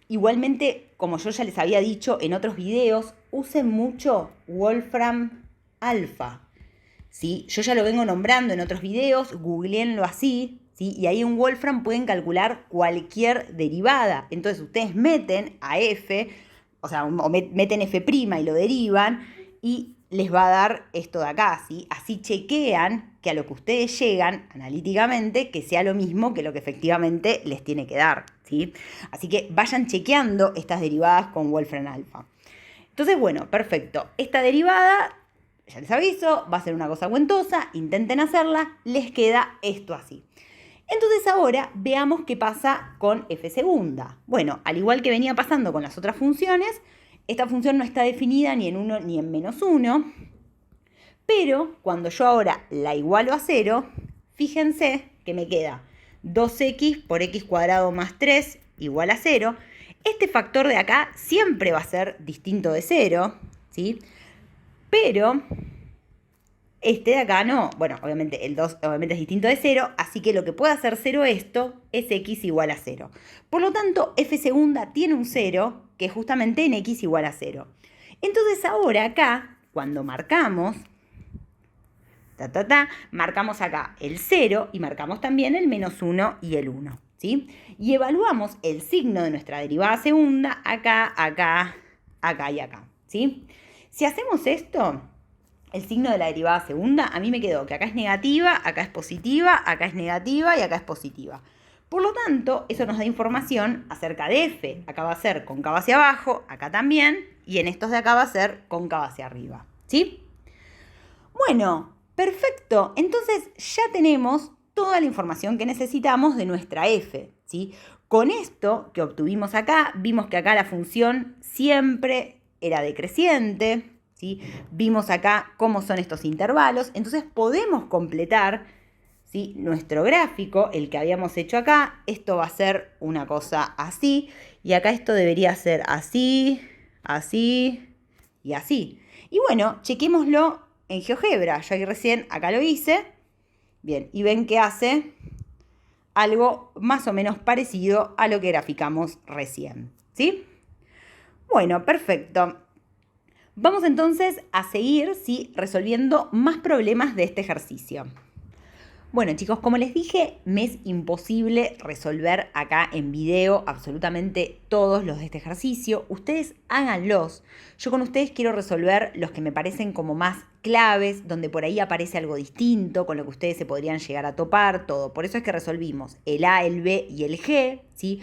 [SPEAKER 1] Igualmente, como yo ya les había dicho en otros videos, usen mucho Wolfram Alpha, ¿sí? Yo ya lo vengo nombrando en otros videos, googleenlo así, ¿sí? Y ahí en Wolfram pueden calcular cualquier derivada. Entonces ustedes meten a f, o sea, meten f' y lo derivan y les va a dar esto de acá, ¿sí? Así chequean que a lo que ustedes llegan analíticamente que sea lo mismo que lo que efectivamente les tiene que dar, ¿sí? Así que vayan chequeando estas derivadas con Wolfram Alpha. Entonces, bueno, perfecto. Esta derivada, ya les aviso, va a ser una cosa cuentosa, intenten hacerla, les queda esto así. Entonces ahora veamos qué pasa con f segunda. Bueno, al igual que venía pasando con las otras funciones, esta función no está definida ni en 1 ni en menos 1, pero cuando yo ahora la igualo a 0, fíjense que me queda 2x por x cuadrado más 3 igual a 0. Este factor de acá siempre va a ser distinto de 0, ¿sí? Pero este de acá no. Bueno, obviamente el 2 obviamente es distinto de 0, así que lo que puede hacer 0 esto es x igual a 0. Por lo tanto, f segunda tiene un 0 que es justamente en x igual a 0. Entonces ahora acá, cuando marcamos, marcamos acá el 0 y marcamos también el menos 1 y el 1, ¿sí? Y evaluamos el signo de nuestra derivada segunda acá, acá, acá y acá, ¿sí? Si hacemos esto, el signo de la derivada segunda, a mí me quedó que acá es negativa, acá es positiva, acá es negativa y acá es positiva. Por lo tanto, eso nos da información acerca de f. Acá va a ser cóncava hacia abajo, acá también, y en estos de acá va a ser cóncava hacia arriba, ¿sí? Bueno, perfecto. Entonces ya tenemos toda la información que necesitamos de nuestra f, ¿sí? Con esto que obtuvimos acá, vimos que acá la función siempre era decreciente, ¿sí? Vimos acá cómo son estos intervalos, entonces podemos completar, ¿sí?, nuestro gráfico, el que habíamos hecho acá. Esto va a ser una cosa así, y acá esto debería ser así, así y así. Y bueno, chequémoslo en GeoGebra. Yo ahí recién acá lo hice. Bien, y ven que hace algo más o menos parecido a lo que graficamos recién, ¿sí? Bueno, perfecto. Vamos entonces a seguir, ¿sí?, resolviendo más problemas de este ejercicio. Bueno, chicos, como les dije, me es imposible resolver acá en video absolutamente todos los de este ejercicio. Ustedes háganlos. Yo con ustedes quiero resolver los que me parecen como más claves, donde por ahí aparece algo distinto, con lo que ustedes se podrían llegar a topar, todo. Por eso es que resolvimos el A, el B y el G, ¿sí?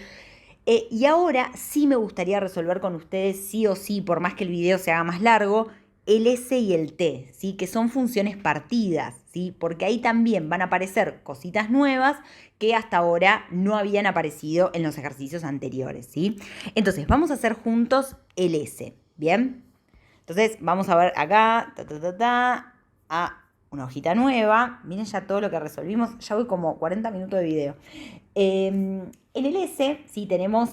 [SPEAKER 1] Y ahora sí me gustaría resolver con ustedes, sí o sí, por más que el video se haga más largo, el S y el T, ¿sí?, que son funciones partidas, ¿sí?, porque ahí también van a aparecer cositas nuevas que hasta ahora no habían aparecido en los ejercicios anteriores, ¿sí? Entonces, vamos a hacer juntos el S, ¿bien? Entonces, vamos a ver acá, a una hojita nueva. Miren ya todo lo que resolvimos. Ya voy como 40 minutos de video. En el S, sí, tenemos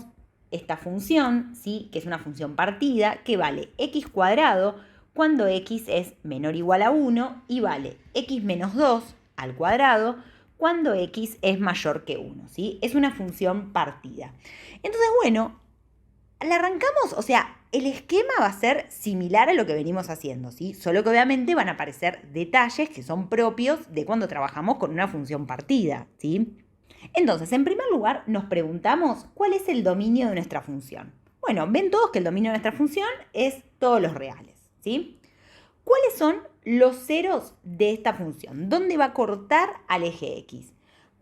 [SPEAKER 1] esta función, ¿sí?, que es una función partida, que vale x cuadrado cuando x es menor o igual a 1 y vale x menos 2 al cuadrado cuando x es mayor que 1, ¿sí? Es una función partida. Entonces, bueno, la arrancamos, o sea, el esquema va a ser similar a lo que venimos haciendo, ¿sí? Solo que obviamente van a aparecer detalles que son propios de cuando trabajamos con una función partida, ¿sí? Entonces, en primer lugar, nos preguntamos cuál es el dominio de nuestra función. Bueno, ven todos que el dominio de nuestra función es todos los reales, ¿sí? ¿Cuáles son los ceros de esta función? ¿Dónde va a cortar al eje X?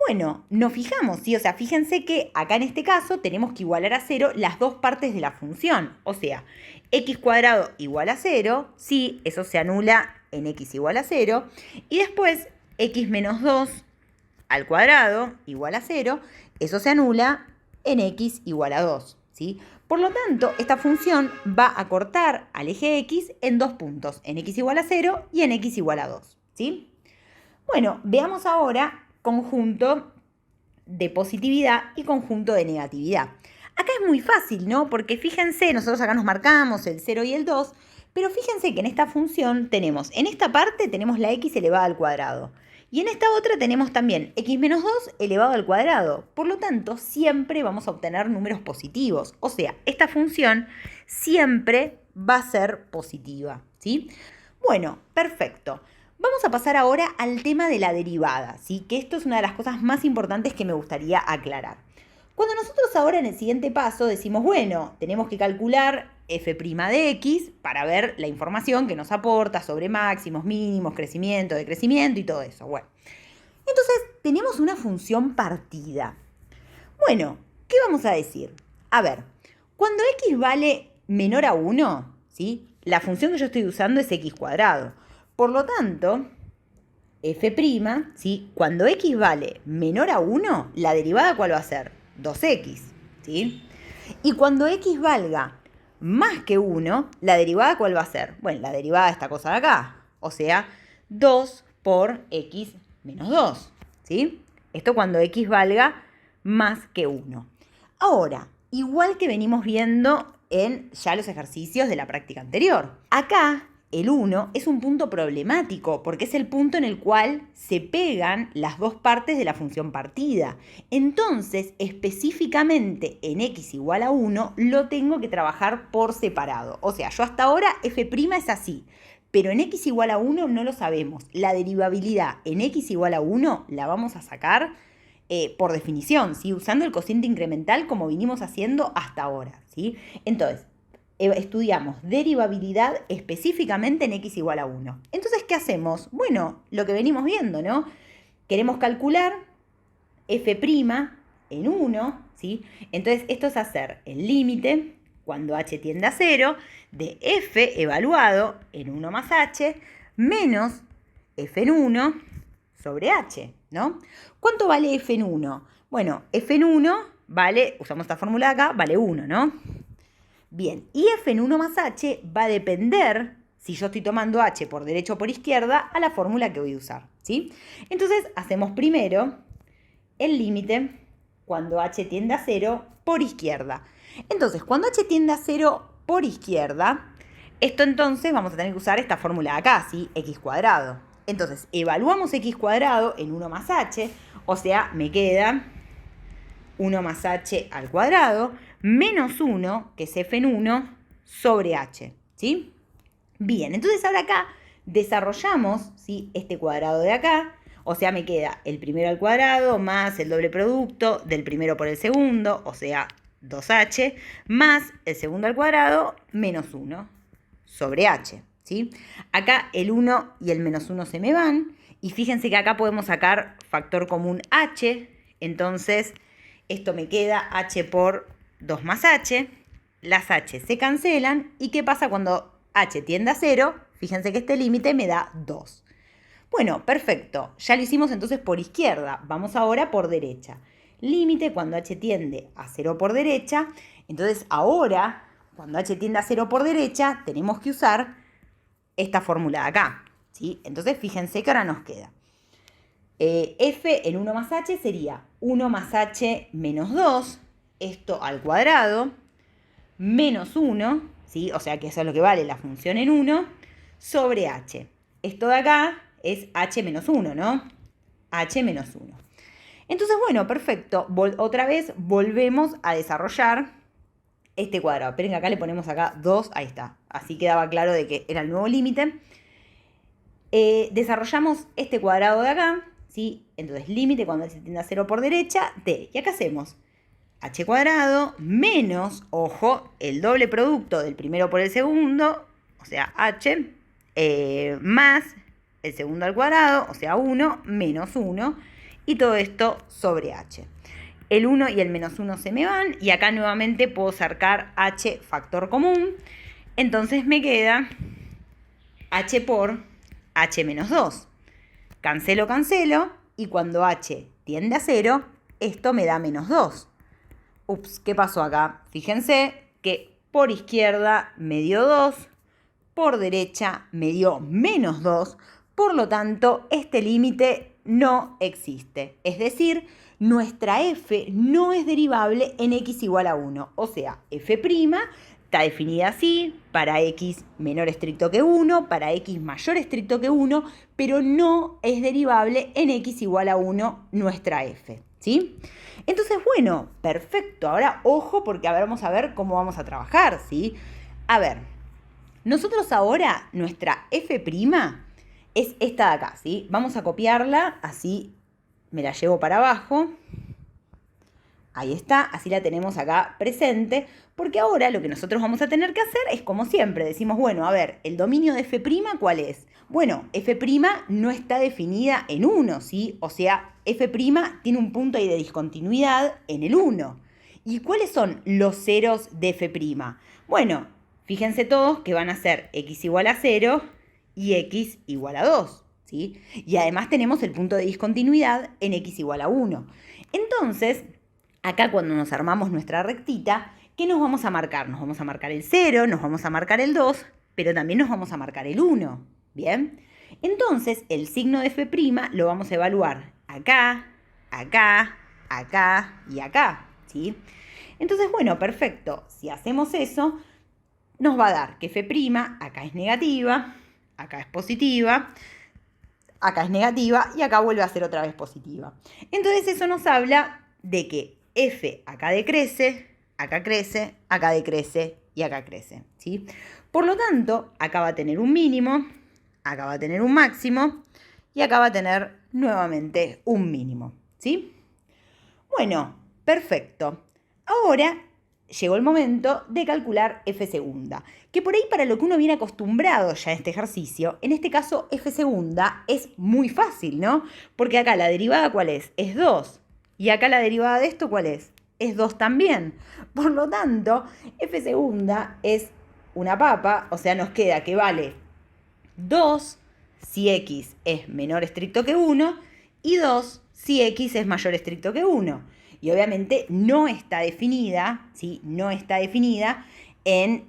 [SPEAKER 1] Bueno, nos fijamos, ¿sí? O sea, fíjense que acá en este caso tenemos que igualar a 0 las dos partes de la función. O sea, x cuadrado igual a 0, sí, eso se anula en x igual a 0. Y después, x menos 2 al cuadrado igual a 0, eso se anula en x igual a 2, ¿sí? Por lo tanto, esta función va a cortar al eje X en dos puntos, en x igual a 0 y en x igual a 2, ¿sí? Bueno, veamos ahora conjunto de positividad y conjunto de negatividad. Acá es muy fácil, ¿no? Porque fíjense, nosotros acá nos marcamos el 0 y el 2, pero fíjense que en esta función tenemos, en esta parte tenemos la x elevada al cuadrado. Y en esta otra tenemos también x menos 2 elevado al cuadrado. Por lo tanto, siempre vamos a obtener números positivos. O sea, esta función siempre va a ser positiva, ¿sí? Bueno, perfecto. Vamos a pasar ahora al tema de la derivada, ¿sí? Que esto es una de las cosas más importantes que me gustaría aclarar. Cuando nosotros ahora en el siguiente paso decimos, bueno, tenemos que calcular f' de x para ver la información que nos aporta sobre máximos, mínimos, crecimiento, decrecimiento y todo eso. Bueno, entonces tenemos una función partida. Bueno, ¿qué vamos a decir? A ver, cuando x vale menor a 1, ¿sí? La función que yo estoy usando es x cuadrado. Por lo tanto, f', ¿sí? Cuando x vale menor a 1, la derivada ¿cuál va a ser? 2x, ¿sí? Y cuando x valga más que 1, la derivada ¿cuál va a ser? Bueno, la derivada de esta cosa de acá, o sea, 2 por x menos 2, ¿sí? Esto cuando x valga más que 1. Ahora, igual que venimos viendo en ya los ejercicios de la práctica anterior, acá el 1 es un punto problemático porque es el punto en el cual se pegan las dos partes de la función partida. Entonces, específicamente en x igual a 1, lo tengo que trabajar por separado. O sea, yo hasta ahora f' es así, pero en x igual a 1 no lo sabemos. La derivabilidad en x igual a 1 la vamos a sacar por definición, ¿sí? Usando el cociente incremental como vinimos haciendo hasta ahora, ¿sí? Entonces, estudiamos derivabilidad específicamente en x igual a 1. Entonces, ¿qué hacemos? Bueno, lo que venimos viendo, ¿no? Queremos calcular f' en 1, ¿sí? Entonces, esto es hacer el límite, cuando h tiende a 0, de f evaluado en 1 más h, menos f en 1 sobre h, ¿no? ¿Cuánto vale f en 1? Bueno, f en 1 vale, usamos esta fórmula de acá, vale 1, ¿no? Bien, y f en 1 más h va a depender, si yo estoy tomando h por derecha o por izquierda, a la fórmula que voy a usar, ¿sí? Entonces, hacemos primero el límite cuando h tiende a 0 por izquierda. Entonces, cuando h tiende a 0 por izquierda, esto entonces vamos a tener que usar esta fórmula de acá, ¿sí? X cuadrado. Entonces, evaluamos x cuadrado en 1 más h, o sea, me queda 1 más h al cuadrado, menos 1, que es f en 1, sobre h, ¿sí? Bien, entonces ahora acá desarrollamos, ¿sí? Este cuadrado de acá, o sea, me queda el primero al cuadrado más el doble producto del primero por el segundo, o sea, 2h, más el segundo al cuadrado, menos 1, sobre h, ¿sí? Acá el 1 y el menos 1 se me van, y fíjense que acá podemos sacar factor común h, entonces esto me queda h por 2 más h, las h se cancelan, ¿y qué pasa cuando h tiende a 0? Fíjense que este límite me da 2. Bueno, perfecto, ya lo hicimos entonces por izquierda, vamos ahora por derecha. Límite cuando h tiende a 0 por derecha, entonces ahora, cuando h tiende a 0 por derecha, tenemos que usar esta fórmula de acá, ¿sí? Entonces fíjense que ahora nos queda f en 1 más h sería 1 más h menos 2, esto al cuadrado, menos 1, ¿sí? O sea que eso es lo que vale la función en 1, sobre h. Esto de acá es h menos 1, ¿no? H menos 1. Entonces, bueno, perfecto. Otra vez volvemos a desarrollar este cuadrado. Esperen que acá le ponemos acá 2, ahí está. Así quedaba claro de que era el nuevo límite. Desarrollamos este cuadrado de acá, ¿sí? Entonces, límite cuando se tiende a 0 por derecha, d. ¿Y acá hacemos? H cuadrado menos, ojo, el doble producto del primero por el segundo, o sea, h, más el segundo al cuadrado, o sea, 1, menos 1, y todo esto sobre h. El 1 y el menos 1 se me van, y acá nuevamente puedo sacar h factor común, entonces me queda h por h menos 2. Cancelo, cancelo, y cuando h tiende a 0, esto me da menos 2. Ups, ¿qué pasó acá? Fíjense que por izquierda me dio 2, por derecha me dio menos 2, por lo tanto, este límite no existe. Es decir, nuestra f no es derivable en x igual a 1. O sea, f' está definida así, para x menor estricto que 1, para x mayor estricto que 1, pero no es derivable en x igual a 1 nuestra f, ¿sí? Entonces, bueno, perfecto. Ahora, ojo, porque vamos a ver cómo vamos a trabajar, ¿sí? A ver, nosotros ahora, nuestra f' es esta de acá, ¿sí? Vamos a copiarla, así me la llevo para abajo. Ahí está, así la tenemos acá presente, porque ahora lo que nosotros vamos a tener que hacer es como siempre, decimos, bueno, a ver, ¿el dominio de f', cuál es? Bueno, f' no está definida en 1, ¿sí? O sea, f' tiene un punto ahí de discontinuidad en el 1. ¿Y cuáles son los ceros de f'? Bueno, Fíjense todos que van a ser x igual a 0 y x igual a 2, ¿sí? Y además tenemos el punto de discontinuidad en x igual a 1. Entonces, acá cuando nos armamos nuestra rectita, ¿qué nos vamos a marcar? Nos vamos a marcar el 0, nos vamos a marcar el 2, pero también nos vamos a marcar el 1, ¿bien? Entonces, el signo de f' lo vamos a evaluar acá, acá, acá y acá, ¿sí? Entonces, bueno, perfecto. Si hacemos eso, nos va a dar que f' acá es negativa, acá es positiva, acá es negativa y acá vuelve a ser otra vez positiva. Entonces eso nos habla de que f acá decrece, acá crece, acá decrece y acá crece, ¿sí? Por lo tanto, acá va a tener un mínimo, acá va a tener un máximo y acá va a tener nuevamente un mínimo, ¿sí? Bueno, perfecto. Ahora llegó el momento de calcular f segunda, que por ahí para lo que uno viene acostumbrado ya a este ejercicio, en este caso f segunda es muy fácil, ¿no? Porque acá la derivada, ¿cuál es? Es 2. Y acá la derivada de esto, ¿cuál es? Es 2 también. Por lo tanto, f segunda es una papa, o sea, nos queda que vale 2 si x es menor estricto que 1 y 2 si x es mayor estricto que 1. Y obviamente no está definida, ¿sí? No está definida en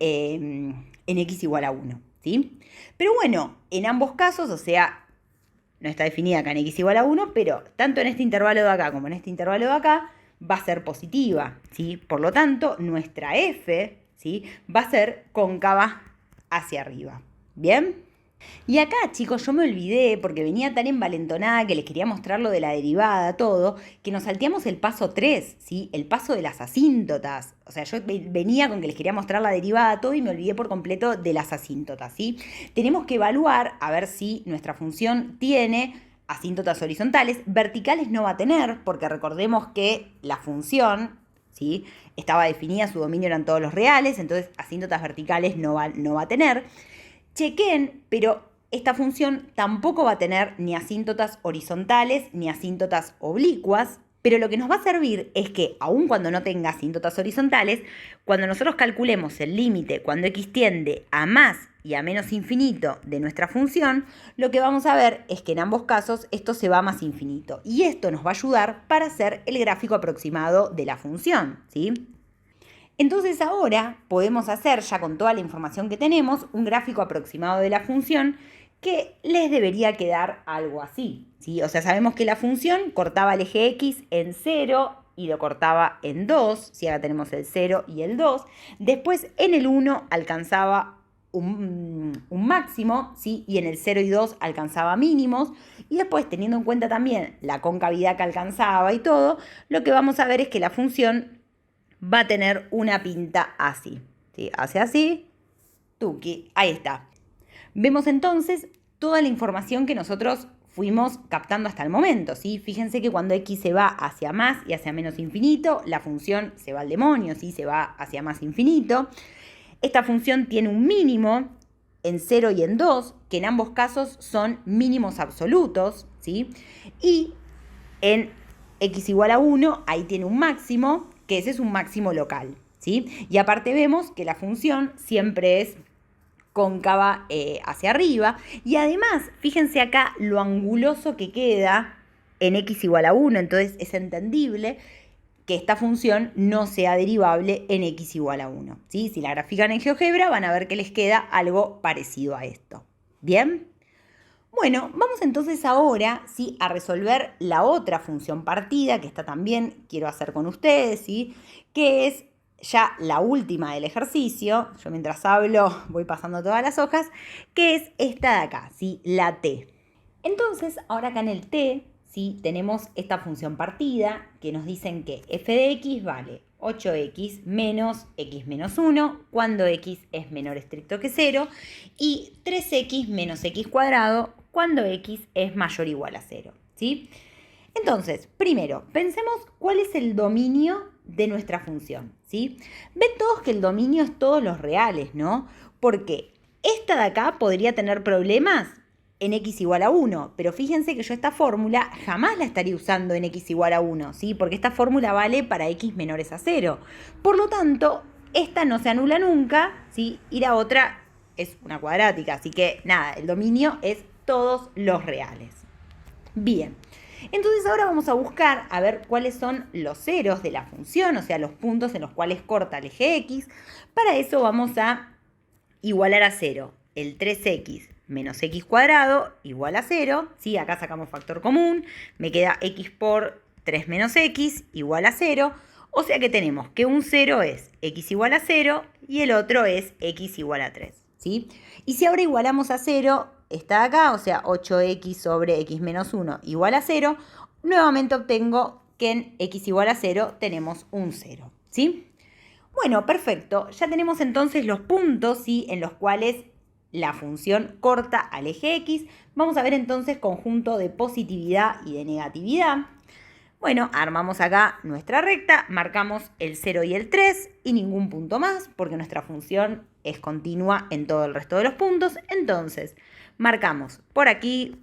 [SPEAKER 1] x igual a 1, ¿sí? Pero bueno, en ambos casos, o sea, no está definida acá en x igual a 1, pero tanto en este intervalo de acá como en este intervalo de acá va a ser positiva, ¿sí? Por lo tanto, nuestra f, ¿sí? Va a ser cóncava hacia arriba, ¿bien? Y acá, chicos, yo me olvidé porque venía tan envalentonada que les quería mostrar lo de la derivada, todo, que nos salteamos el paso 3, ¿sí? El paso de las asíntotas. O sea, yo venía con que les quería mostrar la derivada, todo, y me olvidé por completo de las asíntotas, ¿sí? Tenemos que evaluar a ver si nuestra función tiene asíntotas horizontales. Verticales no va a tener, porque recordemos que la función, ¿sí? Estaba definida, su dominio eran todos los reales, entonces asíntotas verticales no va a tener. Chequen, pero esta función tampoco va a tener ni asíntotas horizontales ni asíntotas oblicuas, pero lo que nos va a servir es que, aun cuando no tenga asíntotas horizontales, cuando nosotros calculemos el límite cuando x tiende a más y a menos infinito de nuestra función, lo que vamos a ver es que en ambos casos esto se va a más infinito. Y esto nos va a ayudar para hacer el gráfico aproximado de la función, ¿sí? Entonces ahora podemos hacer, ya con toda la información que tenemos, un gráfico aproximado de la función que les debería quedar algo así, ¿sí? O sea, sabemos que la función cortaba el eje x en 0 y lo cortaba en 2, si ahora tenemos el 0 y el 2. Después en el 1 alcanzaba un máximo, ¿sí? Y en el 0 y 2 alcanzaba mínimos. Y después, teniendo en cuenta también la concavidad que alcanzaba y todo, lo que vamos a ver es que la función va a tener una pinta así, ¿sí? Hace así, tuki, ahí está. Vemos entonces toda la información que nosotros fuimos captando hasta el momento, ¿sí? Fíjense que cuando x se va hacia más y hacia menos infinito, la función se va al demonio, ¿sí? Se va hacia más infinito. Esta función tiene un mínimo en 0 y en 2, que en ambos casos son mínimos absolutos, ¿sí? Y en x igual a 1, ahí tiene un máximo, que ese es un máximo local, ¿sí? Y aparte vemos que la función siempre es cóncava hacia arriba. Y además, fíjense acá lo anguloso que queda en x igual a 1. Entonces es entendible que esta función no sea derivable en x igual a 1, ¿sí? Si la grafican en GeoGebra van a ver que les queda algo parecido a esto. ¿Bien? Bueno, vamos entonces ahora, ¿sí? A resolver la otra función partida, que esta también quiero hacer con ustedes, ¿sí? Que es ya la última del ejercicio. Yo mientras hablo voy pasando todas las hojas, que es esta de acá, ¿sí? La t. Entonces, ahora acá en el t, ¿sí? Tenemos esta función partida que nos dicen que f de x vale 8x menos x menos 1 cuando x es menor estricto que 0 y 3x menos x cuadrado cuando x es mayor o igual a 0, ¿sí? Entonces, primero, pensemos cuál es el dominio de nuestra función, ¿sí? Ven todos que el dominio es todos los reales, ¿no? Porque esta de acá podría tener problemas en x igual a 1, pero fíjense que yo esta fórmula jamás la estaría usando en x igual a 1, ¿sí? Porque esta fórmula vale para x menores a 0. Por lo tanto, esta no se anula nunca, ¿sí? Y la otra es una cuadrática, así que nada, el dominio es todos los reales. Bien, entonces ahora vamos a buscar a ver cuáles son los ceros de la función, o sea, los puntos en los cuales corta el eje X. Para eso vamos a igualar a 0 el 3x menos x cuadrado igual a 0, ¿sí? Acá sacamos factor común, me queda x por 3 menos x igual a 0, o sea que tenemos que un 0 es x igual a 0 y el otro es x igual a 3, ¿sí? Y si ahora igualamos a 0, está acá, o sea, 8x sobre x menos 1 igual a 0, nuevamente obtengo que en x igual a 0 tenemos un 0, ¿sí? Bueno, perfecto. Ya tenemos entonces los puntos, ¿sí?, en los cuales la función corta al eje X. Vamos a ver entonces conjunto de positividad y de negatividad. Bueno, armamos acá nuestra recta, marcamos el 0 y el 3 y ningún punto más, porque nuestra función es continua en todo el resto de los puntos. Entonces, marcamos por aquí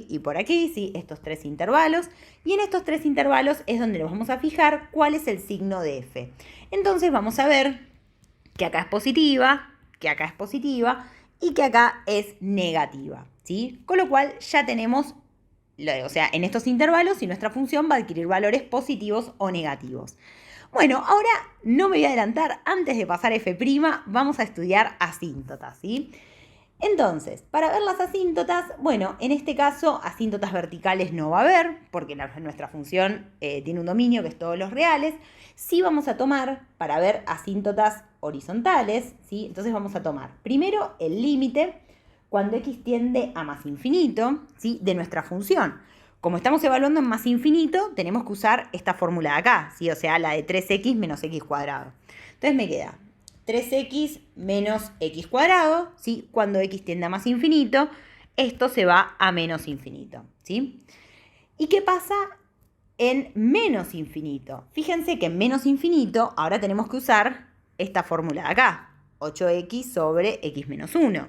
[SPEAKER 1] y por aquí, ¿sí?, estos tres intervalos. Y en estos tres intervalos es donde nos vamos a fijar cuál es el signo de f. Entonces vamos a ver que acá es positiva, que acá es positiva y que acá es negativa, ¿sí? Con lo cual ya tenemos, o sea, en estos intervalos, si nuestra función va a adquirir valores positivos o negativos. Bueno, ahora no me voy a adelantar. Antes de pasar a f', vamos a estudiar asíntotas, ¿sí? Entonces, para ver las asíntotas, bueno, en este caso asíntotas verticales no va a haber, porque nuestra función tiene un dominio que es todos los reales. Sí vamos a tomar, para ver asíntotas horizontales, ¿sí? Entonces vamos a tomar primero el límite cuando x tiende a más infinito, ¿sí?, de nuestra función. Como estamos evaluando en más infinito, tenemos que usar esta fórmula de acá, ¿sí? O sea, la de 3x menos x cuadrado. Entonces me queda 3x menos x cuadrado, ¿sí? Cuando x tiende a más infinito, esto se va a menos infinito, ¿sí? ¿Y qué pasa en menos infinito? Fíjense que en menos infinito ahora tenemos que usar esta fórmula de acá, 8x sobre x menos 1.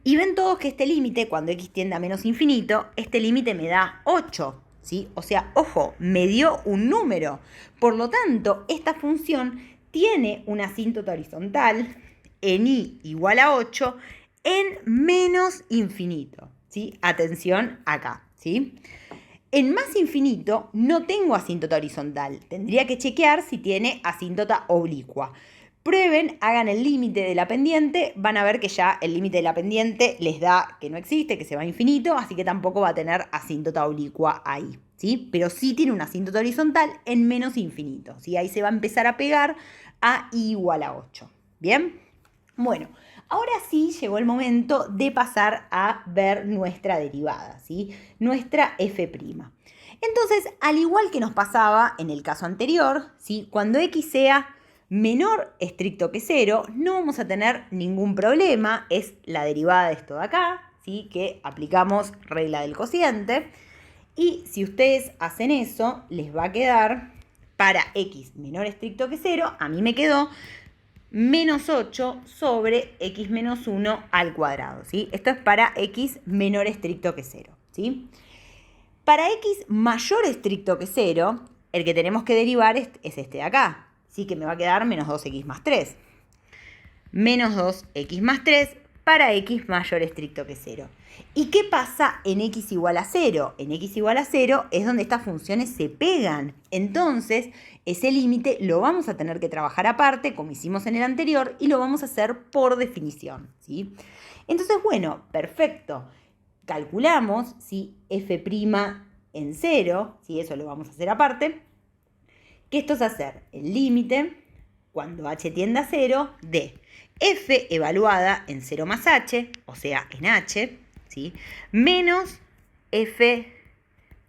[SPEAKER 1] Y ven todos que este límite, cuando x tiende a menos infinito, este límite me da 8, ¿sí? O sea, ojo, me dio un número. Por lo tanto, esta función tiene una asíntota horizontal en y igual a 8 en menos infinito, ¿sí? Atención acá, ¿sí? En más infinito no tengo asíntota horizontal. Tendría que chequear si tiene asíntota oblicua. Prueben, hagan el límite de la pendiente, van a ver que ya el límite de la pendiente les da que no existe, que se va a infinito, así que tampoco va a tener asíntota oblicua ahí, ¿sí? Pero sí tiene una asíntota horizontal en menos infinito, ¿sí? Ahí se va a empezar a pegar a i igual a 8, ¿bien? Bueno, ahora sí llegó el momento de pasar a ver nuestra derivada, ¿sí? Nuestra f'. Entonces, al igual que nos pasaba en el caso anterior, ¿sí?, cuando x sea menor estricto que 0, no vamos a tener ningún problema. Es la derivada de esto de acá, ¿sí?, que aplicamos regla del cociente. Y si ustedes hacen eso, les va a quedar para x menor estricto que 0, a mí me quedó menos 8 sobre x menos 1 al cuadrado, ¿sí? Esto es para x menor estricto que 0, ¿sí? Para x mayor estricto que 0, el que tenemos que derivar es este de acá, ¿sí?, que me va a quedar menos 2x más 3. Menos 2x más 3 para x mayor estricto que 0. ¿Y qué pasa en x igual a 0? En x igual a 0 es donde estas funciones se pegan. Entonces, ese límite lo vamos a tener que trabajar aparte, como hicimos en el anterior, y lo vamos a hacer por definición, ¿sí? Entonces, bueno, perfecto. Calculamos si f' en 0, ¿sí?, eso lo vamos a hacer aparte, que esto es hacer el límite, cuando h tiende a 0, de f evaluada en 0 más h, o sea, en h, ¿sí?, menos f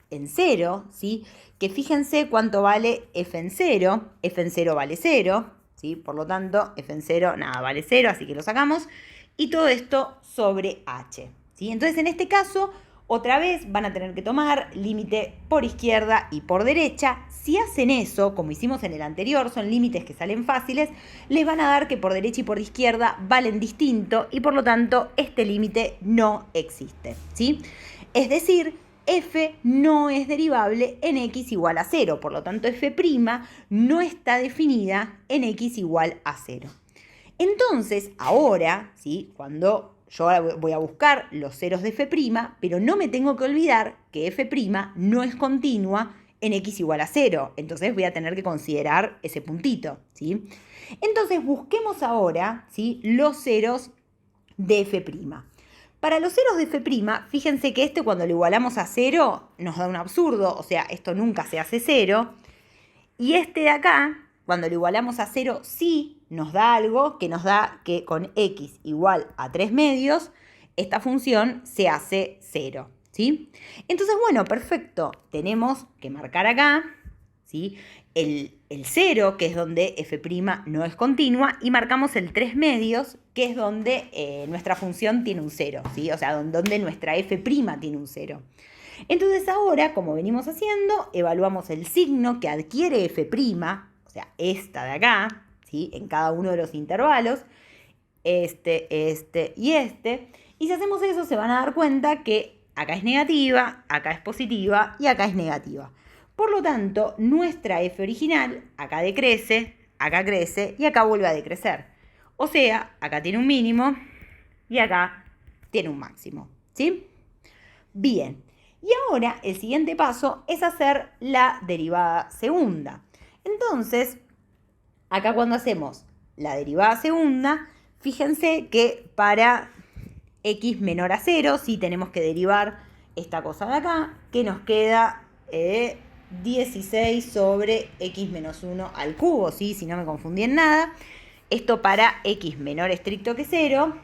[SPEAKER 1] en 0, ¿sí?, que fíjense cuánto vale f en 0. F en 0 vale 0, ¿sí?, por lo tanto, f en 0, nada, vale 0, así que lo sacamos. Y todo esto sobre h, ¿sí? Entonces, en este caso, otra vez van a tener que tomar límite por izquierda y por derecha. Si hacen eso, como hicimos en el anterior, son límites que salen fáciles, les van a dar que por derecha y por izquierda valen distinto y por lo tanto este límite no existe, ¿sí? Es decir, f no es derivable en x igual a 0. Por lo tanto, f' no está definida en x igual a 0. Entonces, ahora, ¿sí? Cuando yo voy a buscar los ceros de f', pero no me tengo que olvidar que f' no es continua en x igual a 0. Entonces voy a tener que considerar ese puntito, ¿sí? Entonces busquemos ahora, ¿sí?, los ceros de f'. Para los ceros de f', fíjense que cuando lo igualamos a 0 nos da un absurdo, o sea, esto nunca se hace 0. Y de acá, cuando lo igualamos a 0, sí nos da algo que nos da que con x igual a 3 medios, esta función se hace 0, ¿sí? Entonces, bueno, perfecto. Tenemos que marcar acá, ¿sí?, el 0, que es donde f' no es continua, y marcamos el 3 medios, que es donde nuestra función tiene un 0, ¿sí? O sea, donde nuestra f' tiene un 0. Entonces ahora, como venimos haciendo, evaluamos el signo que adquiere f', o sea, esta de acá, ¿sí?, en cada uno de los intervalos, este y este. Y si hacemos eso, se van a dar cuenta que acá es negativa, acá es positiva y acá es negativa. Por lo tanto, nuestra f original acá decrece, acá crece y acá vuelve a decrecer. O sea, acá tiene un mínimo y acá tiene un máximo, ¿sí? Bien, y ahora el siguiente paso es hacer la derivada segunda. Entonces, acá cuando hacemos la derivada segunda, fíjense que para x menor a 0, sí tenemos que derivar esta cosa de acá, que nos queda 16 sobre x menos 1 al cubo, ¿sí? Si no me confundí en nada. Esto para x menor estricto que 0.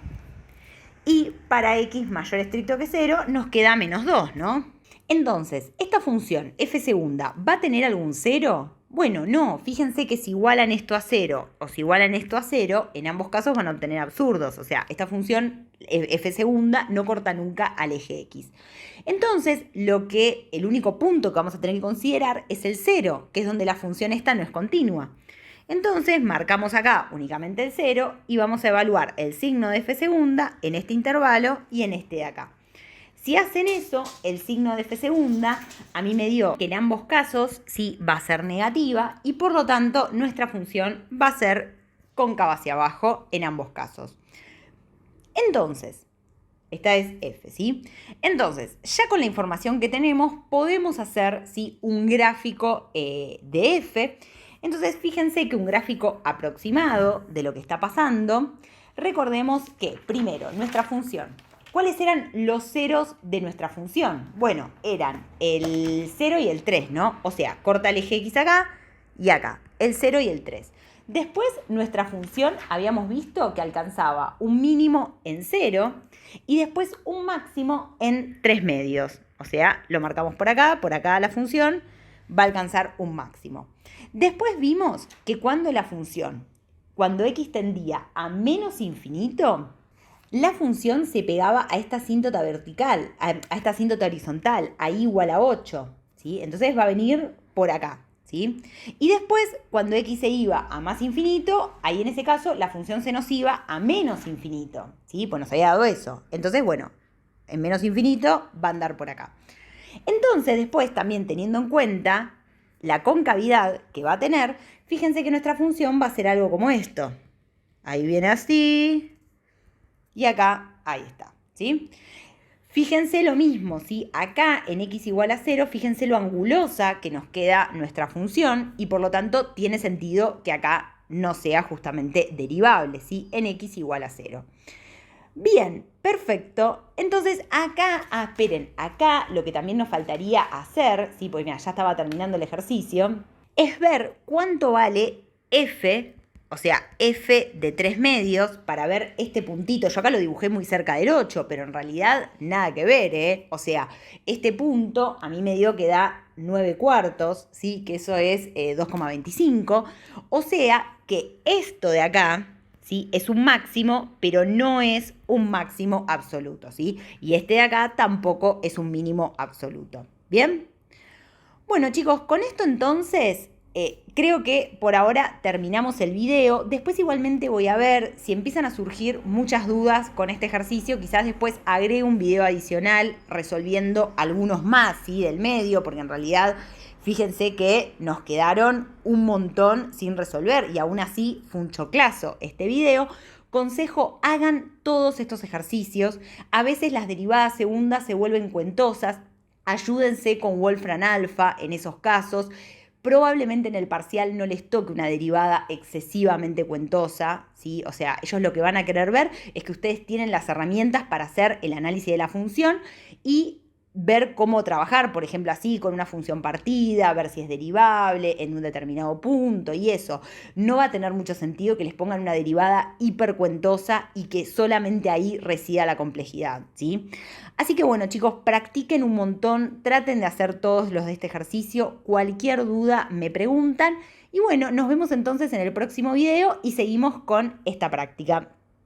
[SPEAKER 1] Y para x mayor estricto que 0 nos queda menos 2, ¿no? Entonces, ¿esta función f segunda va a tener algún 0? Bueno, no. Fíjense que si igualan esto a 0 o si igualan esto a 0, en ambos casos van a obtener absurdos. O sea, esta función f segunda no corta nunca al eje x. Entonces, el único punto que vamos a tener que considerar es el 0, que es donde la función esta no es continua. Entonces, marcamos acá únicamente el 0 y vamos a evaluar el signo de f segunda en este intervalo y en este de acá. Si hacen eso, el signo de f segunda a mí me dio que en ambos casos sí va a ser negativa y por lo tanto nuestra función va a ser cóncava hacia abajo en ambos casos. Entonces, esta es f, ¿sí? Entonces, ya con la información que tenemos, podemos hacer, ¿sí?, un gráfico de f. Entonces, fíjense que un gráfico aproximado de lo que está pasando, recordemos que, primero, nuestra función. ¿Cuáles eran los ceros de nuestra función? Bueno, eran el 0 y el 3, ¿no? O sea, corta el eje x acá y acá, el 0 y el 3. Después, nuestra función habíamos visto que alcanzaba un mínimo en 0 y después un máximo en 3 medios. O sea, lo marcamos por acá la función va a alcanzar un máximo. Después vimos que cuando x tendía a menos infinito, la función se pegaba a esta asíntota vertical, a esta asíntota horizontal, a i igual a 8, ¿sí? Entonces va a venir por acá, ¿sí? Y después, cuando x se iba a más infinito, ahí en ese caso la función se nos iba a menos infinito, ¿sí? Pues nos había dado eso. Entonces, bueno, en menos infinito va a andar por acá. Entonces, después, también teniendo en cuenta la concavidad que va a tener, fíjense que nuestra función va a ser algo como esto. Ahí viene así. Y acá, ahí está, ¿sí? Fíjense lo mismo, ¿sí? Acá en x igual a 0, fíjense lo angulosa que nos queda nuestra función y por lo tanto tiene sentido que acá no sea justamente derivable, ¿sí? En x igual a 0. Bien, perfecto. Entonces acá, esperen, acá lo que también nos faltaría hacer, ¿sí? Porque mira, ya estaba terminando el ejercicio, es ver cuánto vale f, o sea, f de 3 medios, para ver este puntito. Yo acá lo dibujé muy cerca del 8, pero en realidad nada que ver, ¿eh? O sea, este punto a mí me dio que da 9 cuartos, ¿sí? Que eso es 2,25. O sea, que esto de acá, ¿sí?, es un máximo, pero no es un máximo absoluto, ¿sí? Y este de acá tampoco es un mínimo absoluto. ¿Bien? Bueno, chicos, con esto entonces Creo que por ahora terminamos el video. Después igualmente voy a ver si empiezan a surgir muchas dudas con este ejercicio. Quizás después agregue un video adicional resolviendo algunos más, ¿sí? Del medio, porque en realidad fíjense que nos quedaron un montón sin resolver y aún así fue un choclazo este video. Consejo, hagan todos estos ejercicios. A veces las derivadas segundas se vuelven cuentosas. Ayúdense con Wolfram Alpha en esos casos. Probablemente en el parcial no les toque una derivada excesivamente cuentosa, ¿sí? O sea, ellos lo que van a querer ver es que ustedes tienen las herramientas para hacer el análisis de la función y ver cómo trabajar, por ejemplo, así con una función partida, ver si es derivable en un determinado punto y eso. No va a tener mucho sentido que les pongan una derivada hipercuentosa y que solamente ahí resida la complejidad, ¿sí? Así que bueno, chicos, practiquen un montón, traten de hacer todos los de este ejercicio. Cualquier duda me preguntan. Y bueno, nos vemos entonces en el próximo video y seguimos con esta práctica.